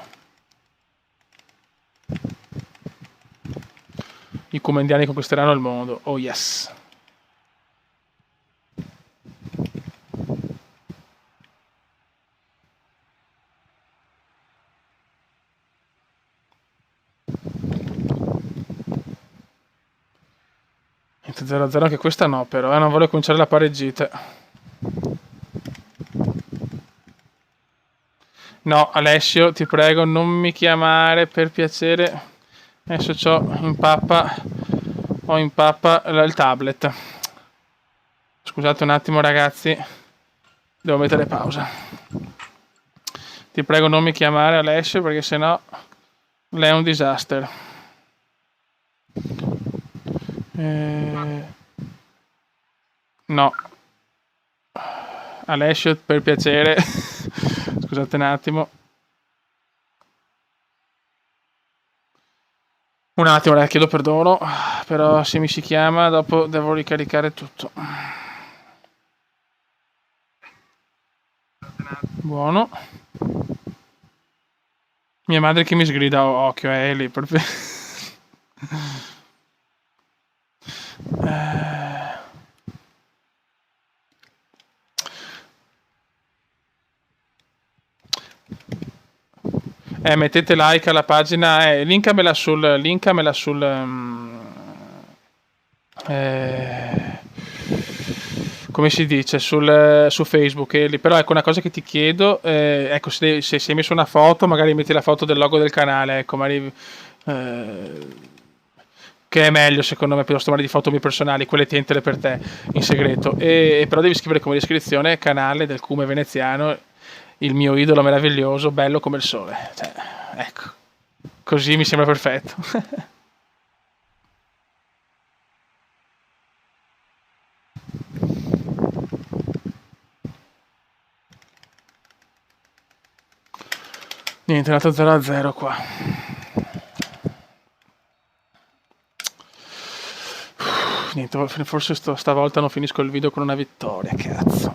I comendiani conquisteranno il mondo. Oh yes. Niente 0-0 anche questa no, però non voglio cominciare la pareggita. No, Alessio, ti prego, non mi chiamare per piacere. Adesso ho in pappa il tablet. Scusate un attimo ragazzi, devo mettere pausa. Ti prego non mi chiamare Alessio perché sennò lei è un disaster. No. Alessio, per piacere. Scusate un attimo. Un attimo, chiedo perdono, però se mi si chiama dopo devo ricaricare tutto. Buono. Mia madre che mi sgrida, occhio, è lì, proprio. Mettete like alla pagina, linkamela sul come si dice, su Facebook, però ecco una cosa che ti chiedo, ecco se hai messo una foto, magari metti la foto del logo del canale, ecco, magari, che è meglio secondo me piuttosto di foto mie personali, quelle tientele per te in segreto, e però devi scrivere come descrizione canale del Cume veneziano, il mio idolo meraviglioso, bello come il sole, cioè, ecco, così mi sembra perfetto. Niente, è andato 0-0 qua. Niente, forse stavolta non finisco il video con una vittoria, cazzo.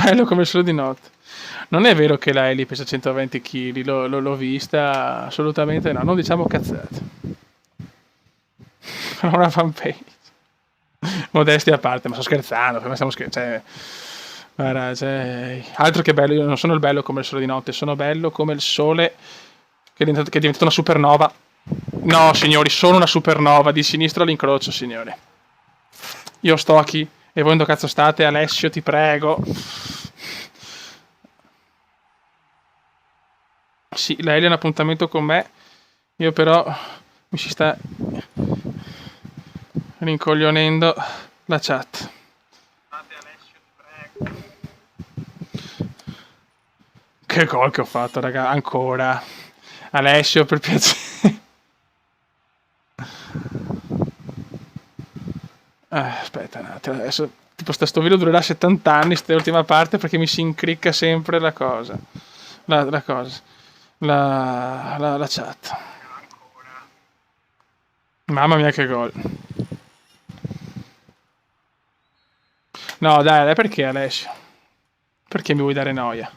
Bello come solo di notte. Non è vero che la Ellie pesa 120 kg, l'ho vista, assolutamente no, non diciamo cazzate. Una fanpage. Modestia a parte, ma sto scherzando, prima stiamo scherzando. Guarda, altro che bello, io non sono il bello come il sole di notte, sono bello come il sole che è diventato una supernova. No, signori, sono una supernova, di sinistra all'incrocio, signori. Io sto qui, e voi dove cazzo state? Alessio, ti prego. Sì, lei è un appuntamento con me, io però mi si sta rincoglionendo la chat. Che gol che ho fatto, raga, ancora. Alessio, per piacere. Aspetta un attimo, adesso tipo sto video durerà 70 anni, sta ultima parte, perché mi si incricca sempre la cosa. La cosa. La chat. Mamma mia che gol. No, dai, perché Alessio? Perché mi vuoi dare noia?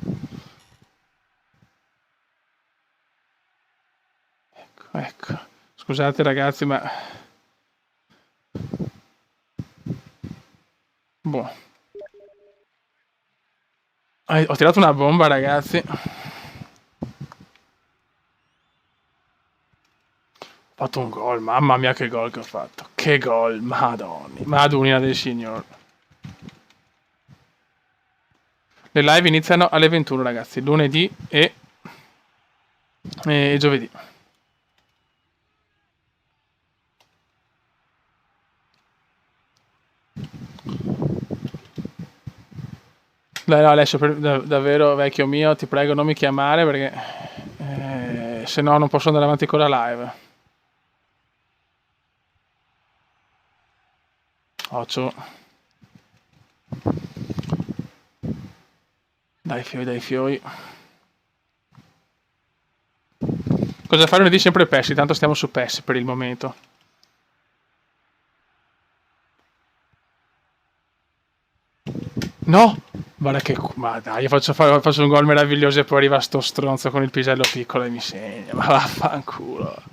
Ecco. Scusate ragazzi, ma... Boh. Ho tirato una bomba, ragazzi. Ho fatto un gol, mamma mia che gol che ho fatto. Che gol, madonna. Madonna del signor. Le live iniziano alle 21, ragazzi. Lunedì e giovedì. Dai, no, Alessio, davvero vecchio mio, ti prego non mi chiamare perché se no non posso andare avanti con la live. Occhio. Dai fioi, dai fioi. Cosa fare lunedì? Sempre PES, tanto stiamo su PES per il momento. No! Guarda che... Ma dai, io faccio un gol meraviglioso e poi arriva sto stronzo con il pisello piccolo e mi segna. Ma vaffanculo.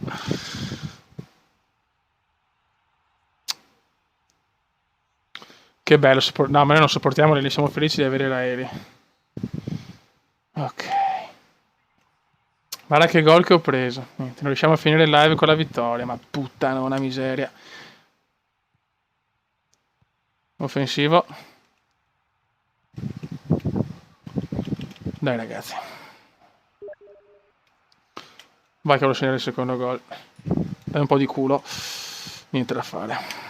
Che bello. No, ma noi non sopportiamo lì, siamo felici di avere l'aereo. Ok. Guarda che gol che ho preso. Niente, non riusciamo a finire il live con la vittoria, ma puttana, una miseria. Offensivo. Dai ragazzi. Vai che lo segnare il secondo gol. Dai un po' di culo. Niente da fare.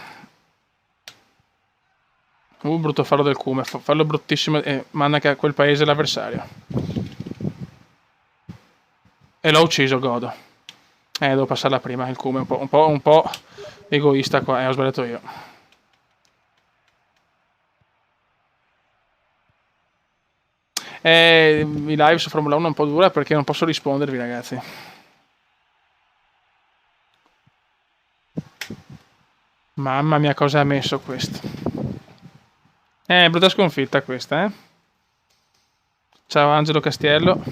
Brutto fallo del Cume. Fallo bruttissimo e manda che a quel paese l'avversario. E l'ho ucciso, godo. Devo passarla prima. Il Cume è un po' egoista qua. Ho sbagliato io. I live su Formula 1 è un po' dura perché non posso rispondervi, ragazzi. Mamma mia, cosa ha messo questo? Brutta sconfitta questa, eh. Ciao Angelo Castiello.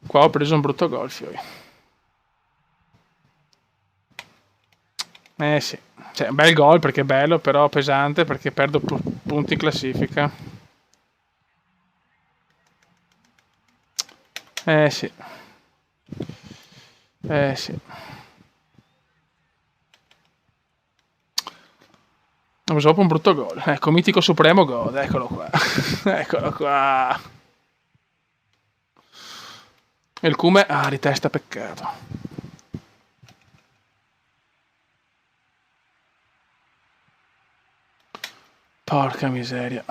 Qua ho preso un brutto gol, fioi. Sì. Cioè, un bel gol perché è bello, però pesante perché perdo punti in classifica. Sì. Sì. Ho preso proprio un brutto gol. Ecco, mitico supremo gol. Eccolo qua. Eccolo qua. E il Cume... Ah, di testa, peccato. Porca miseria.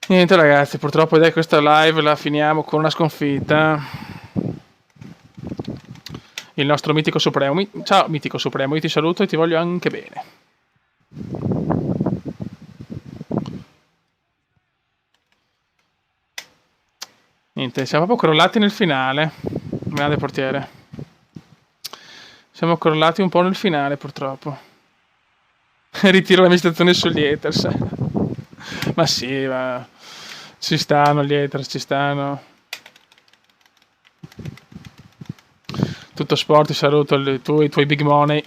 Niente ragazzi, purtroppo dai questa live la finiamo con una sconfitta. Il nostro Mitico Supremo. Ciao Mitico Supremo, io ti saluto e ti voglio anche bene. Niente, siamo proprio crollati nel finale. Grande portiere. Siamo crollati un po' nel finale, purtroppo. Ritiro l'amministrazione sugli haters. Ma sì, ma... Ci stanno gli haters, ci stanno. Tutto sport, ti saluto, i tuoi big money.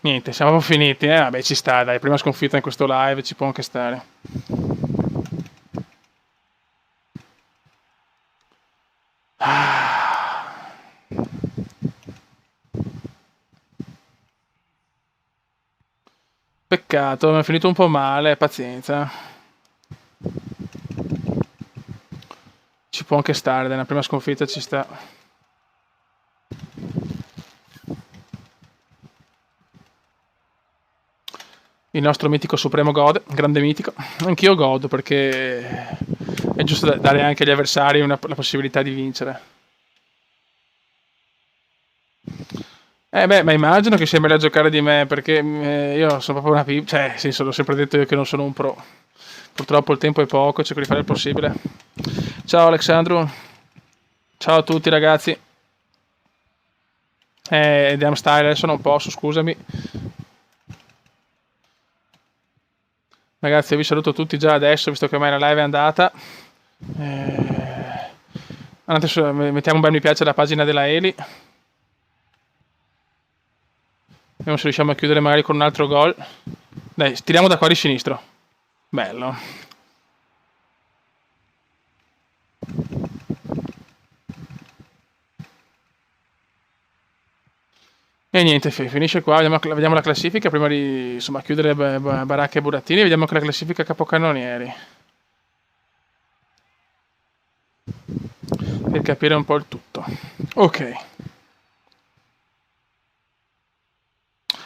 Niente, siamo proprio finiti, eh? Vabbè, ci sta, dai, prima sconfitta in questo live, ci può anche stare. Peccato, mi è finito un po' male, pazienza. Ci può anche stare, dai, una prima sconfitta ci sta. Il nostro mitico Supremo gode, grande mitico. Anch'io godo perché è giusto dare anche agli avversari la possibilità di vincere. Beh, ma immagino che sia meglio a giocare di me perché io sono proprio una pip, cioè, sì, l'ho sempre detto io che non sono un pro. Purtroppo il tempo è poco, cerco di fare il possibile. Ciao Alexandru, ciao a tutti ragazzi. Damn Style, adesso non posso, scusami. Ragazzi, io vi saluto tutti già adesso, visto che ormai la live è andata. Andate mettiamo un bel mi piace alla pagina della Eli. Vediamo se riusciamo a chiudere magari con un altro gol. Dai, tiriamo da qua di sinistro. Bello. E niente, finisce qua, vediamo la classifica prima di insomma, chiudere baracche e burattini, vediamo anche la classifica capocannonieri. Per capire un po' il tutto. Ok.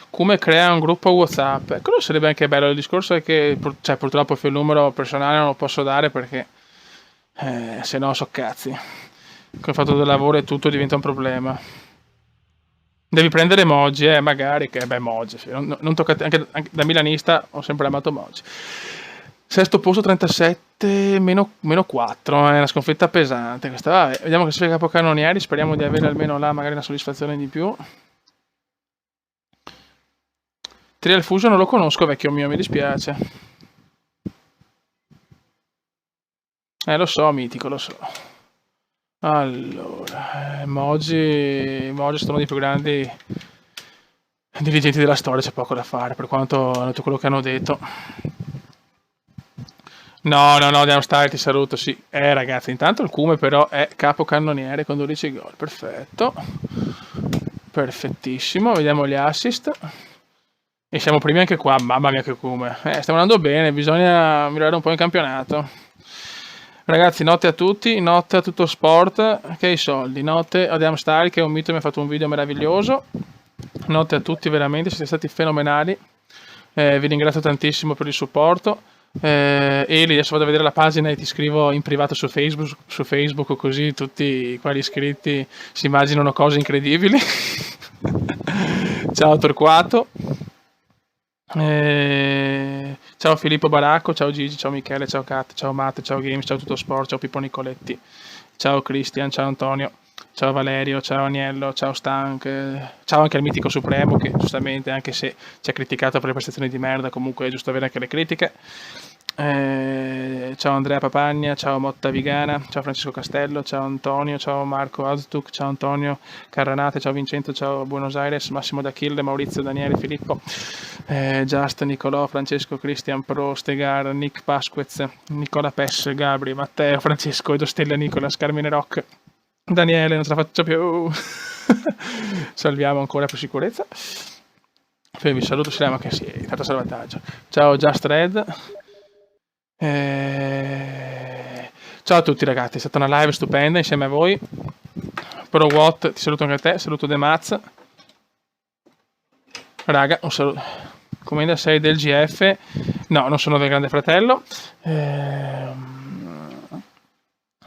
Come crea un gruppo WhatsApp? Quello sarebbe anche bello, il discorso è che cioè, purtroppo il numero personale non lo posso dare perché se no so cazzi. Con il fatto del lavoro e tutto diventa un problema. Devi prendere Moggi, magari, che beh, Moggi, sì. Non toccate, anche da milanista ho sempre amato Moggi. Sesto posto 37, meno 4, è una sconfitta pesante questa. Vabbè, vediamo che si fa capocannonieri, speriamo di avere almeno là magari una soddisfazione di più. Trial Fusion non lo conosco, vecchio mio, mi dispiace. Lo so, mitico, lo so. Allora, Moggi sono uno dei più grandi dirigenti della storia, c'è poco da fare per quanto tutto quello che hanno detto. No, Damn Style, ti saluto, sì. Ragazzi, intanto il Cume però è capocannoniere con 12 gol, perfetto. Perfettissimo, vediamo gli assist. E siamo primi anche qua, mamma mia che Cume. Stiamo andando bene, bisogna migliorare un po' in campionato. Ragazzi, notte a tutti, notte a tutto sport, che i soldi, notte a Damn Style che è un mito e mi ha fatto un video meraviglioso. Notte a tutti, veramente, siete stati fenomenali. Vi ringrazio tantissimo per il supporto. Eli, adesso vado a vedere la pagina e ti scrivo in privato su Facebook così tutti quelli iscritti si immaginano cose incredibili. Ciao Torquato. Ciao Filippo Baracco, ciao Gigi, ciao Michele, ciao Kat, ciao Matt, ciao Games, ciao Tutto Sport, ciao Pippo Nicoletti, ciao Cristian, ciao Antonio, ciao Valerio, ciao Agnello, ciao Stank, ciao anche al mitico Supremo che giustamente anche se ci ha criticato per le prestazioni di merda comunque è giusto avere anche le critiche. Ciao Andrea Papagna, ciao Motta Vigana, ciao Francesco Castello, ciao Antonio, ciao Marco Aztuk, ciao Antonio Carranate, ciao Vincenzo, ciao Buenos Aires, Massimo D'Achille, Maurizio, Daniele, Filippo, Just, Nicolò, Francesco, Cristian Pro, Stegar, Nick Pasquez, Nicola Pes, Gabri, Matteo, Francesco, Edo Stella, Nicolas, Carmine Rock, Daniele, non ce la faccio più. Salviamo ancora per sicurezza. Poi vi saluto, ma che sì, tanto salvataggio. Ciao Just Red. Ciao a tutti ragazzi, è stata una live stupenda insieme a voi. Pro Watt, ti saluto anche a te, saluto De Maz. Raga, un saluto. Commenda 6 del GF. No, non sono del Grande Fratello.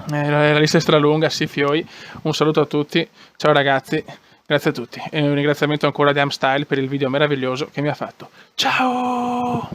La lista è stralunga, sì, fioi. Un saluto a tutti. Ciao ragazzi, grazie a tutti. E un ringraziamento ancora a Damn Style per il video meraviglioso che mi ha fatto. Ciao!